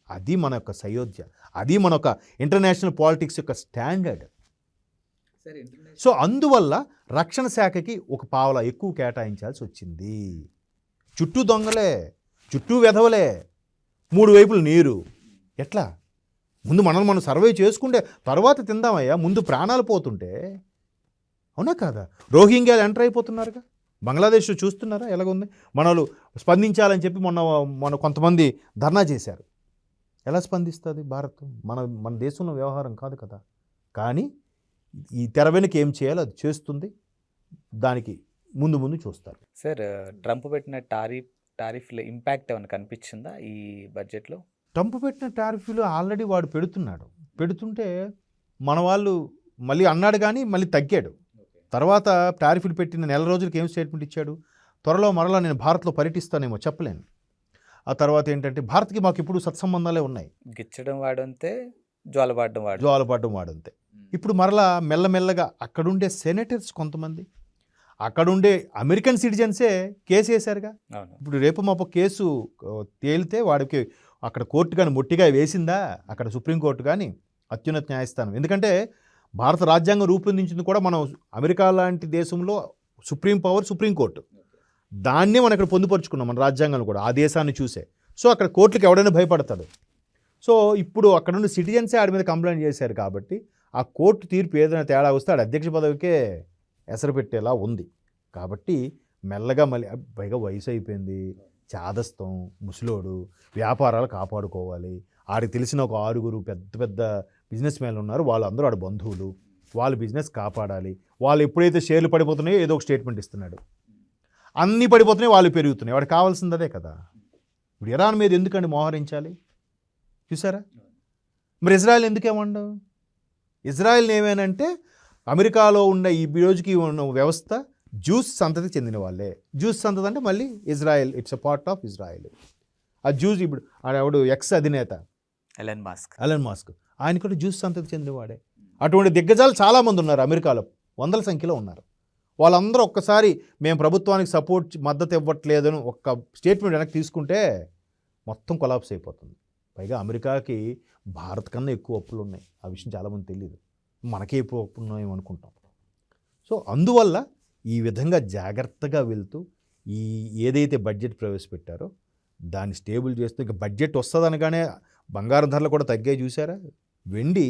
అది మన యొక్క సయోధ్య, అది మన యొక్క ఇంటర్నేషనల్ పాలిటిక్స్ యొక్క స్టాండర్డ్. సో అందువల్ల రక్షణ శాఖకి ఒక పావలా ఎక్కువ కేటాయించాల్సి వచ్చింది. చుట్టూ దొంగలే, చుట్టూ వెధవలే, 3 వైపులు నీరు. ఎట్లా? ముందు మనం సర్వే చేసుకుంటే తర్వాత తిందామయ్యా, ముందు ప్రాణాలు పోతుంటే. అవునా కాదా? రోహింగ్యాలు ఎంటర్ అయిపోతున్నారుగా, బంగ్లాదేశ్ చూస్తున్నారా ఎలాగుంది? మనలు స్పందించాలని చెప్పి మొన్న కొంతమంది ధర్నా చేశారు. ఎలా స్పందిస్తుంది భారత్? మన దేశంలో వ్యవహారం కాదు కదా. కానీ ఈ తెర వెనుక ఏం చేయాలో అది చేస్తుంది. దానికి ముందు చూస్తారు. సార్, ట్రంప్ పెట్టిన టారిఫ్ల ఇంపాక్ట్ ఏమైనా కనిపించిందా ఈ బడ్జెట్లో? ట్రంప్ పెట్టిన టారిఫ్లు ఆల్రెడీ వాడు పెడుతుంటే మన వాళ్ళు మళ్ళీ అన్నాడు కానీ మళ్ళీ తగ్గాడు. తర్వాత టారిఫ్లు పెట్టిన నెల రోజులకి ఏం స్టేట్మెంట్ ఇచ్చాడు, త్వరలో మరలా నేను భారత్లో పర్యటిస్తానేమో చెప్పలేను. ఆ తర్వాత ఏంటంటే భారత్కి మాకు ఇప్పుడు సత్సంబంధాలే ఉన్నాయి. గిచ్చడం వాడంతే, జ్వాలపాడడం వాడంతే. ఇప్పుడు మరలా మెల్లమెల్లగా అక్కడుండే సెనేటర్స్ కొంతమంది, అక్కడుండే అమెరికన్ సిటిజన్సే కేసు వేశారుగా. ఇప్పుడు రేపు మాపు కేసు తేలితే వాడికి అక్కడ కోర్టు కానీ మొట్టిగా వేసిందా, అక్కడ సుప్రీంకోర్టు కానీ అత్యున్నత న్యాయస్థానం. ఎందుకంటే భారత రాజ్యాంగం రూపొందించింది కూడా మనం అమెరికా లాంటి దేశంలో సుప్రీంకోర్టు. దాన్నే మనం ఇక్కడ పొందుపరుచుకున్నాం మన రాజ్యాంగంలో కూడా, ఆ దేశాన్ని చూసే. సో అక్కడ కోర్టులకు ఎవడైనా భయపడతాడు. సో ఇప్పుడు అక్కడ నుండి సిటిజన్సే ఆడి మీద కంప్లైంట్ చేశారు కాబట్టి ఆ కోర్టు తీర్పు ఏదైనా తేడా వస్తే ఆడ అధ్యక్ష పదవికే ఎసరు పెట్టేలా ఉంది. కాబట్టి మెల్లగా మళ్ళీ పైగా వయసు అయిపోయింది, చాదస్తం, ముసలోడు, వ్యాపారాలు కాపాడుకోవాలి. ఆడికి తెలిసిన ఒక 6 పెద్ద బిజినెస్ మ్యాన్లు ఉన్నారు, వాళ్ళందరూ ఆడ బంధువులు, వాళ్ళ బిజినెస్ కాపాడాలి. వాళ్ళు ఎప్పుడైతే షేర్లు పడిపోతున్నాయో ఏదో ఒక స్టేట్మెంట్ ఇస్తున్నాడు, అన్నీ పడిపోతున్నాయి, వాళ్ళు పెరుగుతున్నాయి. వాడికి కావాల్సింది అదే కదా. ఇప్పుడు ఇరాన్ మీద ఎందుకండి మోహరించాలి? చూసారా? మరి ఇజ్రాయెల్ ఎందుకేమండవు? ఇజ్రాయెల్ని ఏమేనంటే అమెరికాలో ఉన్న ఈ రోజుకి ఉన్న వ్యవస్థ జ్యూస్ సంతతికి చెందిన వాళ్ళే. జ్యూస్ సంతతి అంటే మళ్ళీ Israel, it's a part of Israel. ఆ జ్యూస్ ఇప్పుడు ఆవిడ ఎక్స్ అధినేత ఎలన్ మాస్క్ ఆయన కూడా జ్యూస్ సంతతికి చెందినవాడే. అటువంటి దిగ్గజాలు చాలామంది ఉన్నారు అమెరికాలో, 100ల సంఖ్యలో ఉన్నారు. వాళ్ళందరూ ఒక్కసారి మేము ప్రభుత్వానికి మద్దతు ఇవ్వట్లేదని ఒక్క స్టేట్మెంట్ వెనక్కి తీసుకుంటే మొత్తం కొలాప్స్ అయిపోతుంది. పైగా అమెరికాకి భారత్ కన్నా ఎక్కువ అప్పులు ఉన్నాయి. ఆ విషయం చాలామంది తెలియదు. మనకే ఎక్కువ అప్పులు ఉన్నాయేమో అనుకుంటాం. సో అందువల్ల ఈ విధంగా జాగ్రత్తగా వెళ్తూ ఏదైతే బడ్జెట్ ప్రవేశపెట్టారో దాన్ని స్టేబుల్ చేస్తూ, ఇక బడ్జెట్ వస్తుందనగానే బంగారం ధరలు కూడా తగ్గాయి చూసారా. వెండి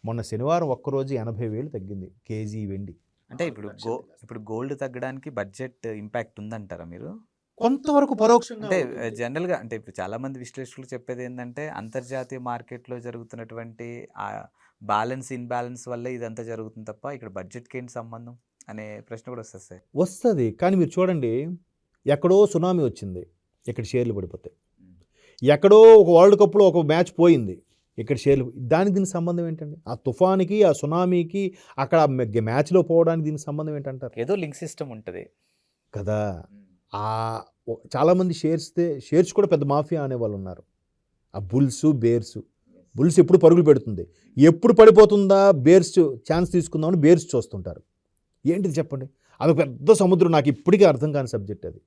మొన్న శనివారం ఒక్కరోజు 80,000 తగ్గింది కేజీ వెండి. అంటే ఇప్పుడు గోల్డ్ తగ్గడానికి బడ్జెట్ ఇంపాక్ట్ ఉందంటారా మీరు? కొంతవరకు పరోక్షంగా. అంటే జనరల్గా అంటే ఇప్పుడు చాలామంది విశ్లేషకులు చెప్పేది ఏంటంటే అంతర్జాతీయ మార్కెట్లో జరుగుతున్నటువంటి ఆ బ్యాలెన్స్ ఇన్బ్యాలెన్స్ వల్ల ఇదంతా జరుగుతుంది తప్ప ఇక్కడ బడ్జెట్కి ఏంటి సంబంధం అనే ప్రశ్న కూడా వస్తుంది సార్. వస్తుంది, కానీ మీరు చూడండి, ఎక్కడో సునామీ వచ్చింది, ఇక్కడ షేర్లు పడిపోతాయి. ఎక్కడో ఒక వరల్డ్ కప్లో ఒక మ్యాచ్ పోయింది, ఇక్కడ షేర్లు. దీనికి సంబంధం ఏంటండి? ఆ తుఫానికి, ఆ సునామీకి, అక్కడ మ్యాచ్లో పోవడానికి దీనికి సంబంధం ఏంటంటారు? ఏదో లింక్ సిస్టమ్ ఉంటుంది కదా. చాలామంది షేర్స్ కూడా పెద్ద మాఫియా అనేవాళ్ళు ఉన్నారు. ఆ బేర్స్ బుల్స్ ఎప్పుడు పరుగులు పెడుతుంది, ఎప్పుడు పడిపోతుందా బేర్స్ ఛాన్స్ తీసుకుందామని బేర్స్ చూస్తుంటారు. ఏంటిది చెప్పండి, అది పెద్ద సముద్రం. నాకు ఇప్పటికీ అర్థం కాని సబ్జెక్ట్ అది.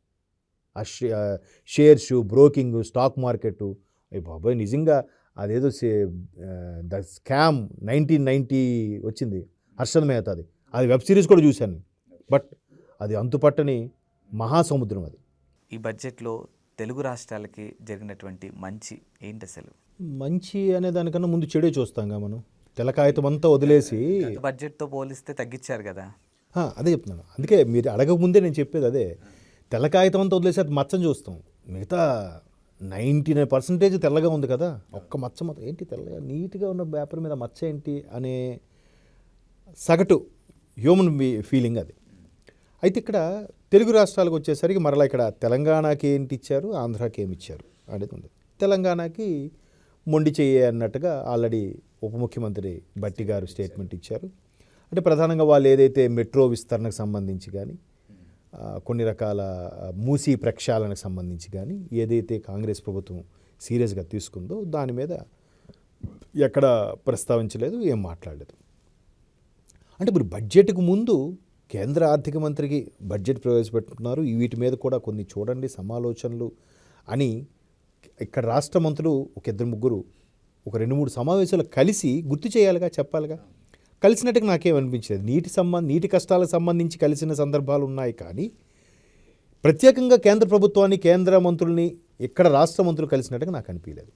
ఆ షేర్స్, బ్రోకింగ్, స్టాక్ మార్కెట్. బాబాయ్ నిజంగా అదేదో ద స్కామ్ 1990 వచ్చింది హర్షద్ మెహతాది, అది వెబ్ సిరీస్ కూడా చూశాను. బట్ అది అంతుపట్టని మహాసముద్రం అది. ఈ బడ్జెట్లో తెలుగు రాష్ట్రాలకి జరిగినటువంటి మంచి ఏంటి అసలు? మంచి అనే దానికన్నా ముందు చెడే చూస్తాంగా మనం. తెల్లకాగితం అంతా వదిలేసి బడ్జెట్తో పోలిస్తే తగ్గించారు కదా. అదే చెప్తున్నాను. అందుకే మీరు అడగకముందే నేను చెప్పేది అదే. తెల్లకాగితం అంతా వదిలేసి అది మచ్చని చూస్తాం. మిగతా 99% తెల్లగా ఉంది కదా, ఒక్క మచ్చ మాత్రం ఏంటి తెల్లగా నీట్గా ఉన్న పేపర్ మీద మచ్చ ఏంటి అనే సగటు హ్యూమన్ ఫీలింగ్ అది. అయితే ఇక్కడ తెలుగు రాష్ట్రాలకు వచ్చేసరికి మరలా ఇక్కడ తెలంగాణకి ఏంటి ఇచ్చారు, ఆంధ్రాకి ఏమి ఇచ్చారు అనేది ఉంది. తెలంగాణకి మొండి చెయ్యి అన్నట్టుగా ఆల్రెడీ ఉప ముఖ్యమంత్రి భట్టి గారు స్టేట్మెంట్ ఇచ్చారు. అంటే ప్రధానంగా వాళ్ళు ఏదైతే మెట్రో విస్తరణకు సంబంధించి కానీ, కొన్ని రకాల మూసీ ప్రక్షాళనకు సంబంధించి కానీ ఏదైతే కాంగ్రెస్ ప్రభుత్వం సీరియస్గా తీసుకుందో దాని మీద ఎక్కడ ప్రస్తావించలేదు, ఏం మాట్లాడలేదు. అంటే ఇప్పుడు బడ్జెట్కు ముందు కేంద్ర ఆర్థిక మంత్రికి బడ్జెట్ ప్రవేశపెట్టుకున్నారు, వీటి మీద కూడా కొన్ని చూడండి సమాలోచనలు అని ఇక్కడ రాష్ట్ర మంత్రులు ఒక 2-3 ఒక 2-3 సమావేశాలు కలిసి గుర్తు చేయాలిగా, చెప్పాలిగా. కలిసినట్టుగా నాకేమనిపించలేదు. నీటి కష్టాలకు సంబంధించి కలిసిన సందర్భాలు ఉన్నాయి, కానీ ప్రత్యేకంగా కేంద్ర ప్రభుత్వాన్ని, కేంద్ర మంత్రుల్ని ఇక్కడ రాష్ట్ర మంత్రులు కలిసినట్టుగా నాకు అనిపించలేదు.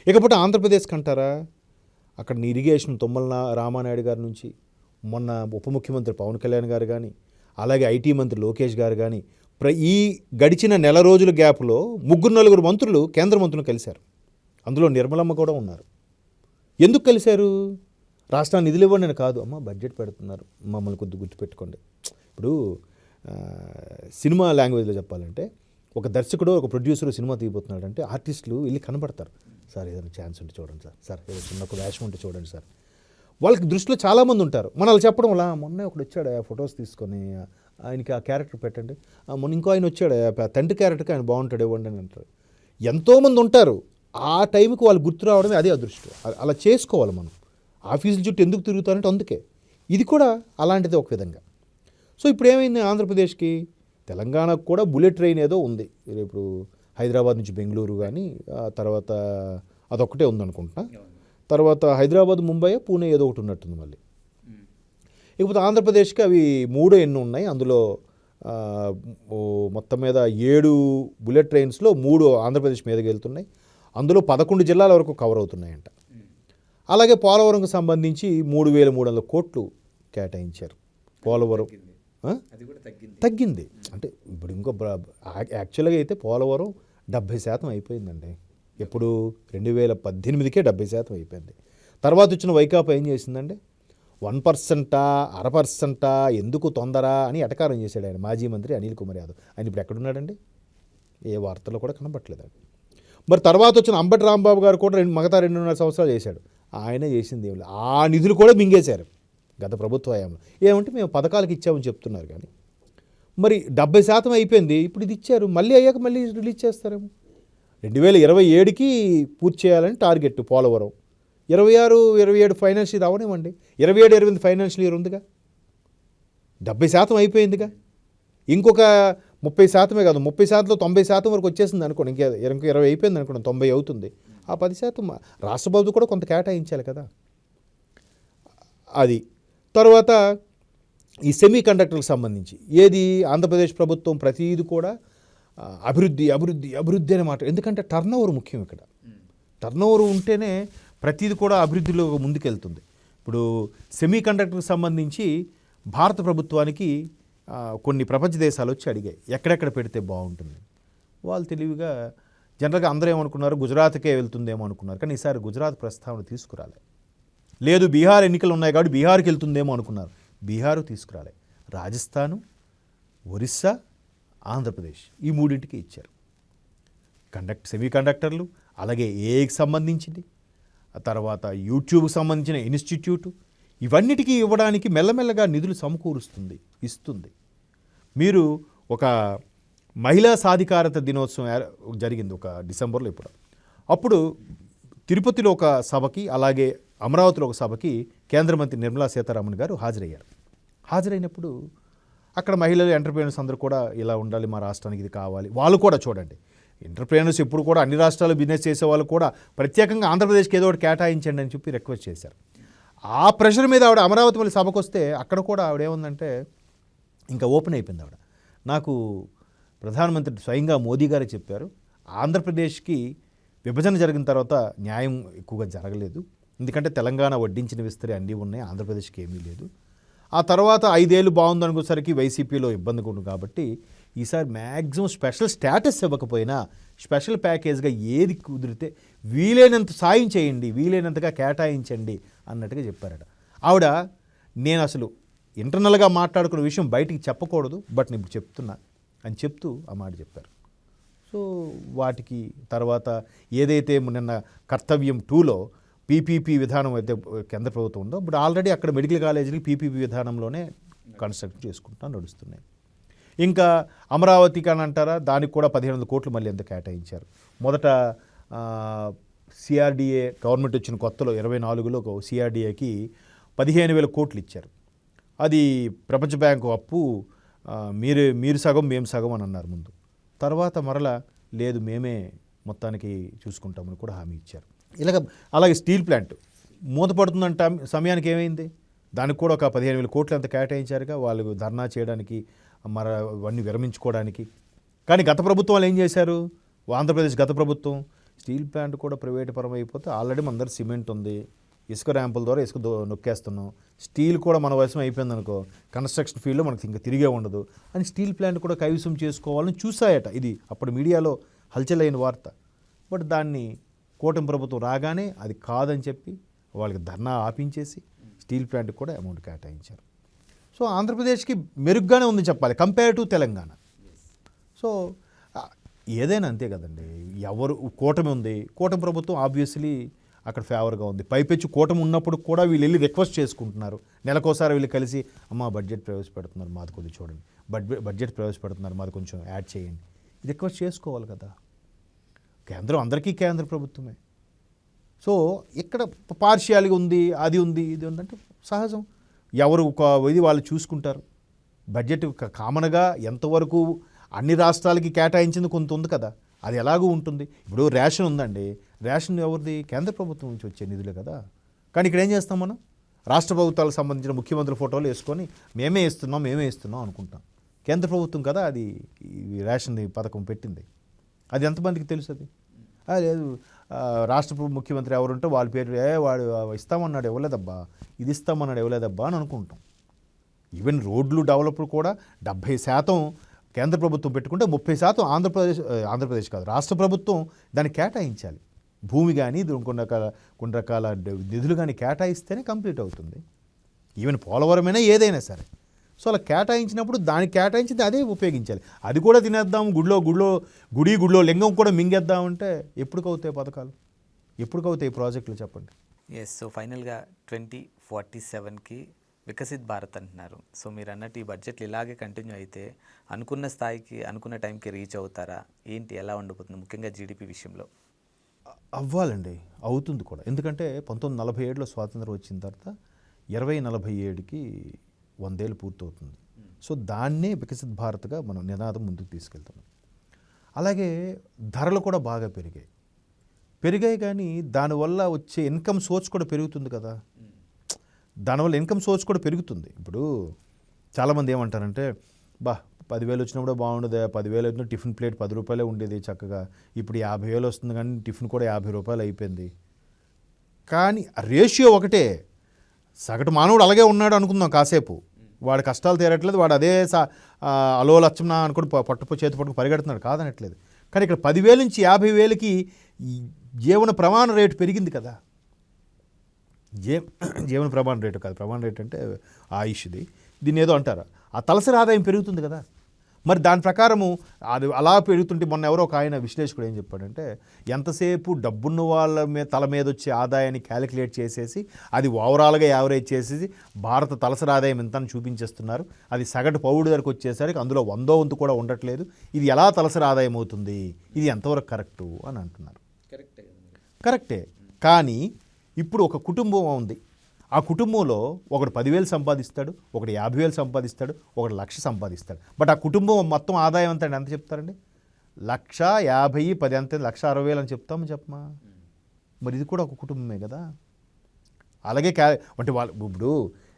ఇకపోతే ఆంధ్రప్రదేశ్కి అంటారా, అక్కడ ఇరిగేషన్ తుమ్మల రామానాయుడు గారి నుంచి మొన్న ఉప ముఖ్యమంత్రి పవన్ కళ్యాణ్ గారు కానీ, అలాగే ఐటీ మంత్రి లోకేష్ గారు కానీ ఈ గడిచిన నెల రోజుల గ్యాప్లో 3-4 మంత్రులు కేంద్ర మంత్రులు కలిశారు. అందులో నిర్మలమ్మ కూడా ఉన్నారు. ఎందుకు కలిశారు? రాష్ట్రాన్ని నిధులు ఇవ్వండి అని కాదు, అమ్మ బడ్జెట్ పెడుతున్నారు, మమ్మల్ని కొద్దిగా గుర్తుపెట్టుకోండి. ఇప్పుడు సినిమా లాంగ్వేజ్లో చెప్పాలంటే ఒక దర్శకుడు, ఒక ప్రొడ్యూసర్ సినిమా తీయబోతున్నాడు అంటే ఆర్టిస్టులు వెళ్ళి కనబడతారు. సార్ ఏదైనా ఛాన్స్ ఉంటే చూడండి సార్, సార్ ఏదో చిన్న ఒక వేషం ఉంటే చూడండి సార్. వాళ్ళకి దృష్టిలో చాలామంది ఉంటారు. మన వాళ్ళు చెప్పడం వల్ల మొన్న ఒకడు వచ్చాడు ఫొటోస్ తీసుకొని, ఆయనకి ఆ క్యారెక్టర్ పెట్టండి, మొన్న ఇంకో ఆయన వచ్చాడు తండ్రి క్యారెక్టర్కి ఆయన బాగుంటాడు ఇవ్వండి అని అంటారు. ఎంతోమంది ఉంటారు. ఆ టైంకి వాళ్ళు గుర్తు రావడమే అదే అదృష్టం. అలా చేసుకోవాలి మనం. ఆఫీసుల చుట్టూ ఎందుకు తిరుగుతారంటే అందుకే. ఇది కూడా అలాంటిది ఒక విధంగా. సో ఇప్పుడు ఏమైంది ఆంధ్రప్రదేశ్కి, తెలంగాణకు కూడా బుల్లెట్ ట్రైన్ ఏదో ఉంది. ఇప్పుడు హైదరాబాద్ నుంచి బెంగళూరు కానీ, తర్వాత అదొక్కటే ఉందనుకుంటున్నా. తర్వాత హైదరాబాద్, ముంబై, పూణే ఏదో ఒకటి ఉన్నట్టుంది మళ్ళీ. ఇకపోతే ఆంధ్రప్రదేశ్కి అవి 3 ఎన్ని ఉన్నాయి. అందులో మొత్తం మీద 7 బుల్లెట్ ట్రైన్స్లో 3 ఆంధ్రప్రదేశ్ మీదకి వెళ్తున్నాయి. అందులో 11 జిల్లాల వరకు కవర్ అవుతున్నాయంట. అలాగే పోలవరంకు సంబంధించి 3,300 కోట్లు కేటాయించారు. పోలవరం తగ్గింది. అంటే ఇప్పుడు ఇంకో యాక్చువల్గా అయితే పోలవరం 70% అయిపోయిందండి. ఎప్పుడు 2018కే 70% అయిపోయింది. తర్వాత వచ్చిన వైకాపా ఏం చేసిందండి, 1%, 0.5% ఎందుకు తొందర అని ఎటకారం చేశాడు ఆయన మాజీ మంత్రి అనిల్ కుమార్ యాదవ్. ఆయన ఇప్పుడు ఎక్కడున్నాడండి? ఏ వార్తల్లో కూడా కనబట్టలేదు. మరి తర్వాత వచ్చిన అంబటి రాంబాబు గారు కూడా మిగతా 2.5 సంవత్సరాలు చేశాడు. ఆయనే చేసింది ఏమి లేదు. ఆ నిధులు కూడా మింగేశారు గత ప్రభుత్వ హయాంలో. ఏమంటే మేము పథకాలకు ఇచ్చామని చెప్తున్నారు, కానీ మరి 70% అయిపోయింది. ఇప్పుడు ఇది ఇచ్చారు, మళ్ళీ అయ్యాక మళ్ళీ రిలీజ్ చేస్తారేమో. 2027కి పూర్తి చేయాలని టార్గెట్ పోలవరం. 26-27 ఫైనాన్షియల్ అవనివ్వండి, 27-28 ఫైనాన్షియల్ ఇయర్ ఉందిగా, 70% అయిపోయిందిగా. ఇంకొక 30% కాదు, 30%లో 90% వరకు వచ్చేసింది అనుకోండి. ఇంకా 20 అయిపోయింది అనుకోండి, 90 అవుతుంది. ఆ 10% రాష్ట్ర ప్రభుత్వం కూడా కొంత కేటాయించాలి కదా. అది తర్వాత ఈ సెమీ కండక్టర్కి సంబంధించి ఏది ఆంధ్రప్రదేశ్ ప్రభుత్వం ప్రతిదీ కూడా అభివృద్ధి అభివృద్ధి అభివృద్ధి అనే మాట. ఎందుకంటే టర్నోవర్ ముఖ్యం ఇక్కడ. టర్నోవర్ ఉంటేనే ప్రతిదీ కూడా అభివృద్ధిలో ముందుకెళ్తుంది. ఇప్పుడు సెమీ కండక్టర్కి సంబంధించి భారత ప్రభుత్వానికి కొన్ని ప్రపంచ దేశాలు వచ్చి అడిగాయి ఎక్కడెక్కడ పెడితే బాగుంటుంది. వాళ్ళు తెలివిగా జనరల్గా అందరూ ఏమనుకున్నారు, గుజరాత్కే వెళ్తుందేమో అనుకున్నారు. కానీ ఈసారి గుజరాత్ ప్రస్తావన తీసుకురాలే. లేదు బీహార్ ఎన్నికలు ఉన్నాయి కాబట్టి బీహార్కి వెళ్తుందేమో అనుకున్నారు, బీహారు తీసుకురాలే. రాజస్థాను, ఒరిస్సా, ఆంధ్రప్రదేశ్ ఈ 3ంటికి ఇచ్చారు సెమీ కండక్టర్లు. అలాగే ఏఐకి సంబంధించింది, తర్వాత యూట్యూబ్కి సంబంధించిన ఇన్స్టిట్యూటు, ఇవన్నిటికీ ఇవ్వడానికి మెల్లమెల్లగా నిధులు సమకూరుస్తుంది, ఇస్తుంది. మీరు ఒక మహిళా సాధికారత దినోత్సవం జరిగింది ఒక డిసెంబర్లో ఇప్పుడు. అప్పుడు తిరుపతిలో ఒక సభకి, అలాగే అమరావతిలో ఒక సభకి కేంద్ర మంత్రి నిర్మలా సీతారామన్ గారు హాజరయ్యారు. హాజరైనప్పుడు అక్కడ మహిళలు ఎంటర్ప్రెన్యూర్స్ అందరూ కూడా ఇలా ఉండాలి, మా రాష్ట్రానికి ఇది కావాలి. వాళ్ళు కూడా చూడండి, ఎంటర్ప్రెన్యూర్స్ ఎప్పుడు కూడా అన్ని రాష్ట్రాలు బిజినెస్ చేసే వాళ్ళు కూడా ప్రత్యేకంగా ఆంధ్రప్రదేశ్కి ఏదో ఒకటి కేటాయించండి అని చెప్పి రిక్వెస్ట్ చేశారు. ఆ ప్రెషర్ మీద ఆవిడ అమరావతి మళ్ళీ సభకు వస్తే అక్కడ కూడా ఆవిడ ఏముందంటే ఇంకా ఓపెన్ అయిపోయింది ఆవిడ. నాకు ప్రధానమంత్రి స్వయంగా మోదీ గారే చెప్పారు, ఆంధ్రప్రదేశ్కి విభజన జరిగిన తర్వాత న్యాయం ఎక్కువగా జరగలేదు, ఎందుకంటే తెలంగాణ వడ్డించిన విస్తరి అన్నీ ఉన్నాయి, ఆంధ్రప్రదేశ్కి ఏమీ లేదు. ఆ తర్వాత 5 ఏళ్ళు బాగుందనుకోసరికి వైసీపీలో ఇబ్బంది ఉంటుంది కాబట్టి ఈసారి మ్యాక్సిమం స్పెషల్ స్టేటస్ ఇవ్వకపోయినా స్పెషల్ ప్యాకేజ్గా ఏది కుదిరితే వీలైనంత సాయం చేయండి, వీలైనంతగా కేటాయించండి అన్నట్టుగా చెప్పారట. ఆవిడ నేను అసలు ఇంటర్నల్గా మాట్లాడుకున్న విషయం బయటికి చెప్పకూడదు, బట్ నేను ఇప్పుడు చెప్తున్నా అని చెప్తూ ఆ మాట చెప్పారు. సో వాటికి తర్వాత ఏదైతే నిన్న కర్తవ్యం 2లో పీపీపీ విధానం అయితే కేంద్ర ప్రభుత్వం ఉందో, ఇప్పుడు ఆల్రెడీ అక్కడ మెడికల్ కాలేజీకి పీపీపీ విధానంలోనే కన్స్ట్రక్ట్ చేసుకుంటా నడుస్తున్నాయి. ఇంకా అమరావతికి అని అంటారా, దానికి కూడా 1500 కోట్లు మళ్ళీ ఎంత కేటాయించారు. మొదట సిఆర్డీఏ గవర్నమెంట్ వచ్చిన కొత్తలో 24లో సిఆర్డీఏకి 15,000 కోట్లు ఇచ్చారు. అది ప్రపంచ బ్యాంకు అప్పు, మీరు సగం మేము సగం అని అన్నారు ముందు. తర్వాత మరలా లేదు మేమే మొత్తానికి చూసుకుంటామని కూడా హామీ ఇచ్చారు. అలాగే స్టీల్ ప్లాంట్ మూతపడుతుందంట సమయానికి ఏమైంది, దానికి కూడా ఒక 15,000 కోట్లు అంత కేటాయించారుగా వాళ్ళు ధర్నా చేయడానికి, మరి అవన్నీ విరమించుకోవడానికి. కానీ గత ప్రభుత్వం వాళ్ళు ఏం చేశారు, ఆంధ్రప్రదేశ్ గత ప్రభుత్వం స్టీల్ ప్లాంట్ కూడా ప్రైవేట్ పరం అయిపోతే ఆల్రెడీ మన దగ్గర సిమెంట్ ఉంది, ఇసుక ర్యాంపుల ద్వారా ఇసుక నొక్కేస్తున్నాం, స్టీల్ కూడా మన వశం అయిపోయింది అనుకో, కన్స్ట్రక్షన్ ఫీల్డ్లో మనకి ఇంకా తిరిగే ఉండదు అని స్టీల్ ప్లాంట్ కూడా కైవసం చేసుకోవాలని చూసాయట. ఇది అప్పుడు మీడియాలో హల్చల్ అయిన వార్త. బట్ దాన్ని కూటమి ప్రభుత్వం రాగానే అది కాదని చెప్పి వాళ్ళకి ధర్నా ఆపించేసి స్టీల్ ప్లాంట్కి కూడా అమౌంట్ కేటాయించారు. సో ఆంధ్రప్రదేశ్కి మెరుగ్గానే ఉంది చెప్పాలి కంపేర్ టు తెలంగాణ. సో ఏదైనా అంతే కదండి, ఎవరు కూటమి ఉంది, కూటమి ప్రభుత్వం ఆబ్వియస్లీ అక్కడ ఫేవర్గా ఉంది. పైపెచ్చు కూటమి ఉన్నప్పుడు కూడా వీళ్ళు వెళ్ళి రిక్వెస్ట్ చేసుకుంటున్నారు, నెలకోసారి వీళ్ళు కలిసి అమ్మ బడ్జెట్ ప్రవేశపెడుతున్నారు మాది కొద్దిగా చూడండి, బడ్జెట్ ప్రవేశపెడుతున్నారు మాది కొంచెం యాడ్ చేయండి, రిక్వెస్ట్ చేసుకోవాలి కదా. కేంద్రం అందరికీ కేంద్ర ప్రభుత్వమే. సో ఇక్కడ పార్షియాలిటీ ఉంది, అది ఉంది, ఇది ఉందంటే సహజం, ఎవరు ఒక ఇది వాళ్ళు చూసుకుంటారు. బడ్జెట్ కామన్గా ఎంతవరకు అన్ని రాష్ట్రాలకి కేటాయించింది కొంత ఉంది కదా, అది ఎలాగూ ఉంటుంది. ఇప్పుడు రేషన్ ఉందండి, రేషన్ ఎవరిది, కేంద్ర ప్రభుత్వం నుంచి వచ్చే నిధులే కదా. కానీ ఇక్కడ ఏం చేస్తాం మనం, రాష్ట్ర ప్రభుత్వాలకు సంబంధించిన ముఖ్యమంత్రుల ఫోటోలు వేసుకొని మేమే ఇస్తున్నాం అనుకుంటాం. కేంద్ర ప్రభుత్వం కదా అది రేషన్ పథకం పెట్టింది, అది ఎంతమందికి తెలుసు. అది లేదు, రాష్ట్ర ముఖ్యమంత్రి ఎవరుంటే వాళ్ళ పేరు వాడు ఇస్తామన్నాడు ఇవ్వలేదబ్బా, ఇది ఇస్తామన్నాడు ఇవ్వలేదబ్బా అని అనుకుంటాం. ఈవెన్ రోడ్లు డెవలప్ కూడా 70% కేంద్ర ప్రభుత్వం పెట్టుకుంటే 30% ఆంధ్రప్రదేశ్ కాదు రాష్ట్ర ప్రభుత్వం దాన్ని కేటాయించాలి. భూమి కానీ కొన్ని రకాల నిధులు కానీ కేటాయిస్తేనే కంప్లీట్ అవుతుంది. ఈవెన్ పోలవరమైనా ఏదైనా సరే. సో అలా కేటాయించినప్పుడు దానికి కేటాయించింది అదే ఉపయోగించాలి. అది కూడా తినేద్దాం, గుడిలో లింగం కూడా మింగేద్దామంటే ఎప్పటికవుతాయి పథకాలు, ఎప్పటికవుతాయి ప్రాజెక్టులు చెప్పండి. ఎస్, సో ఫైనల్గా 2047కి వికసిత్ భారత్ అంటున్నారు. సో మీరు అన్నట్టు ఈ బడ్జెట్లు ఇలాగే కంటిన్యూ అయితే అనుకున్న స్థాయికి అనుకున్న టైంకి రీచ్ అవుతారా ఏంటి, ఎలా ఉండిపోతుంది ముఖ్యంగా జీడిపి విషయంలో? అవ్వాలండి, అవుతుంది కూడా. ఎందుకంటే 1947లో స్వాతంత్రం వచ్చిన తర్వాత 2047కి 100 ఏళ్ళు పూర్తవుతుంది. సో దాన్నే వికసిత్ భారత్గా మనం నినాదం ముందుకు తీసుకెళ్తున్నాం. అలాగే ధరలు కూడా బాగా పెరిగాయి కానీ దానివల్ల వచ్చే ఇన్కమ్ సోర్స్ కూడా పెరుగుతుంది కదా. దానివల్ల ఇన్కమ్ సోర్స్ కూడా పెరుగుతుంది. ఇప్పుడు చాలామంది ఏమంటారంటే 10,000 వచ్చినప్పుడు బాగుండదు, 10,000 వచ్చిన టిఫిన్ ప్లేట్ 10 రూపాయలే ఉండేది చక్కగా, ఇప్పుడు 50,000 వస్తుంది కానీ టిఫిన్ కూడా 50 రూపాయలు అయిపోయింది. కానీ రేషియో ఒకటే, సగటు మానవుడు అలాగే ఉన్నాడు అనుకుందాం కాసేపు, వాడి కష్టాలు తీరట్లేదు, వాడు అదే అలో లచ్చం అనుకుని చేతి పట్టుకు పరిగెడుతున్నాడు కాదనట్లేదు. కానీ ఇక్కడ 10,000 నుంచి 50,000కి జీవన ప్రమాణ రేటు పెరిగింది కదా. జీవన ప్రమాణ రేటు కాదు, ప్రమాణ రేటు అంటే ఆయుష్ది, దీన్ని ఏదో అంటారు. ఆ తలసరి ఆదాయం పెరుగుతుంది కదా. మరి దాని ప్రకారము అది అలా పెరుగుతుంటే మొన్న ఎవరో ఒక ఆయన విశ్లేషకుడు ఏం చెప్పాడంటే ఎంతసేపు డబ్బున్న వాళ్ళ మీద తల మీద వచ్చే ఆదాయాన్ని క్యాలిక్యులేట్ చేసేసి అది ఓవరాల్గా యావరేజ్ చేసేసి భారత తలసరి ఆదాయం ఎంత అని చూపించేస్తున్నారు. అది సగటు పౌరుడి దగ్గరకు వచ్చేసరికి అందులో 100వ వంతు కూడా ఉండట్లేదు. ఇది ఎలా తలసరి ఆదాయం అవుతుంది, ఇది ఎంతవరకు కరెక్టు అని అంటున్నారు. కరెక్టే, కానీ ఇప్పుడు ఒక కుటుంబం ఉంది. ఆ కుటుంబంలో ఒకడు 10,000 సంపాదిస్తాడు, ఒకడు 50,000 సంపాదిస్తాడు, ఒకడు 1,00,000 సంపాదిస్తాడు. బట్ ఆ కుటుంబం మొత్తం ఆదాయం ఎంత చెప్తారండి? 1,50,000 10 ఎంత 1,60,000 అని చెప్పమా? మరి ఇది కూడా ఒక కుటుంబమే కదా. అలాగే అంటే వాళ్ళు ఇప్పుడు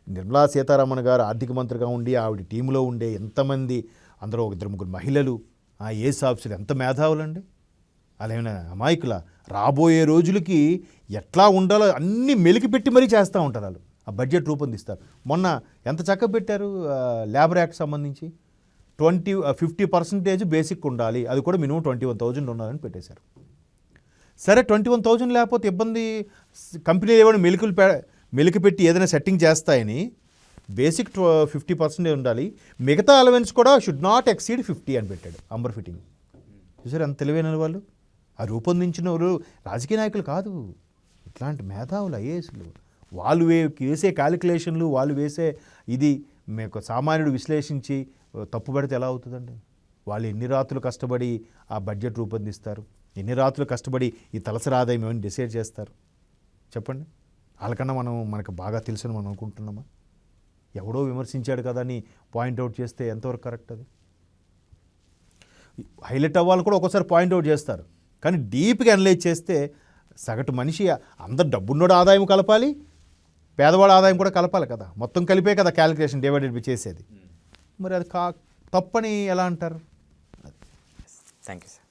నిర్మలా సీతారామన్ గారు ఆర్థిక మంత్రిగా ఉండి ఆవిడ టీంలో ఉండే ఎంతమంది, అందరూ 2-3 మహిళలు, ఏఎస్ ఆఫీసర్లు ఎంత మేధావులండి. అలాగే అమాయకుల రాబోయే రోజులకి ఎట్లా ఉండాలో అన్నీ మెలికిపెట్టి మరీ చేస్తూ ఉంటారు వాళ్ళు. ఆ బడ్జెట్ రూపొందిస్తారు. మొన్న ఎంత చక్కగా పెట్టారు లేబర్ యాక్ట్ సంబంధించి 50% బేసిక్ ఉండాలి, అది కూడా మినిమం 21,000 ఉండాలని పెట్టేశారు. సరే 21,000 లేకపోతే ఇబ్బంది, కంపెనీలు ఏమైనా మెలికిపెట్టి ఏదైనా సెట్టింగ్ చేస్తాయని బేసిక్ 50% ఉండాలి, మిగతా అలవెన్స్ కూడా షుడ్ నాట్ ఎక్సీడ్ 50 అని పెట్టాడు. అంబర్ ఫిట్టింగ్ చూసారు ఎంత తెలివైన వాళ్ళు. ఆ రూపొందించిన రాజకీయ నాయకులు కాదు, ఇట్లాంటి మేధావులు ఐఏఎస్లు. వాళ్ళు వేసే క్యాలిక్యులేషన్లు, వాళ్ళు వేసే ఇది మీకు సామాన్యుడు విశ్లేషించి తప్పుపడితే ఎలా అవుతుందండి? వాళ్ళు ఎన్ని రాత్రులు కష్టపడి ఆ బడ్జెట్ రూపొందిస్తారు, ఎన్ని రాత్రులు కష్టపడి ఈ తలసరి ఆదాయం ఏమైనా డిసైడ్ చేస్తారు చెప్పండి. వాళ్ళకన్నా మనకు బాగా తెలుసని మనం అనుకుంటున్నామా? ఎవడో విమర్శించాడు కదా అని పాయింట్అవుట్ చేస్తే ఎంతవరకు కరెక్ట్? అది హైలైట్ అవ్వాలని కూడా ఒక్కోసారి పాయింట్అవుట్ చేస్తారు, కానీ డీప్గా అనలైజ్ చేస్తే సగటు మనిషి అందరు డబ్బున్నోడు ఆదాయం కలపాలి, పేదవాడు ఆదాయం కూడా కలపాలి కదా. మొత్తం కలిపే కదా క్యాలిక్యులేషన్ డివైడెడ్ బై చేసేది. మరి అది తప్పని ఎలా అంటారు? Thank you sir.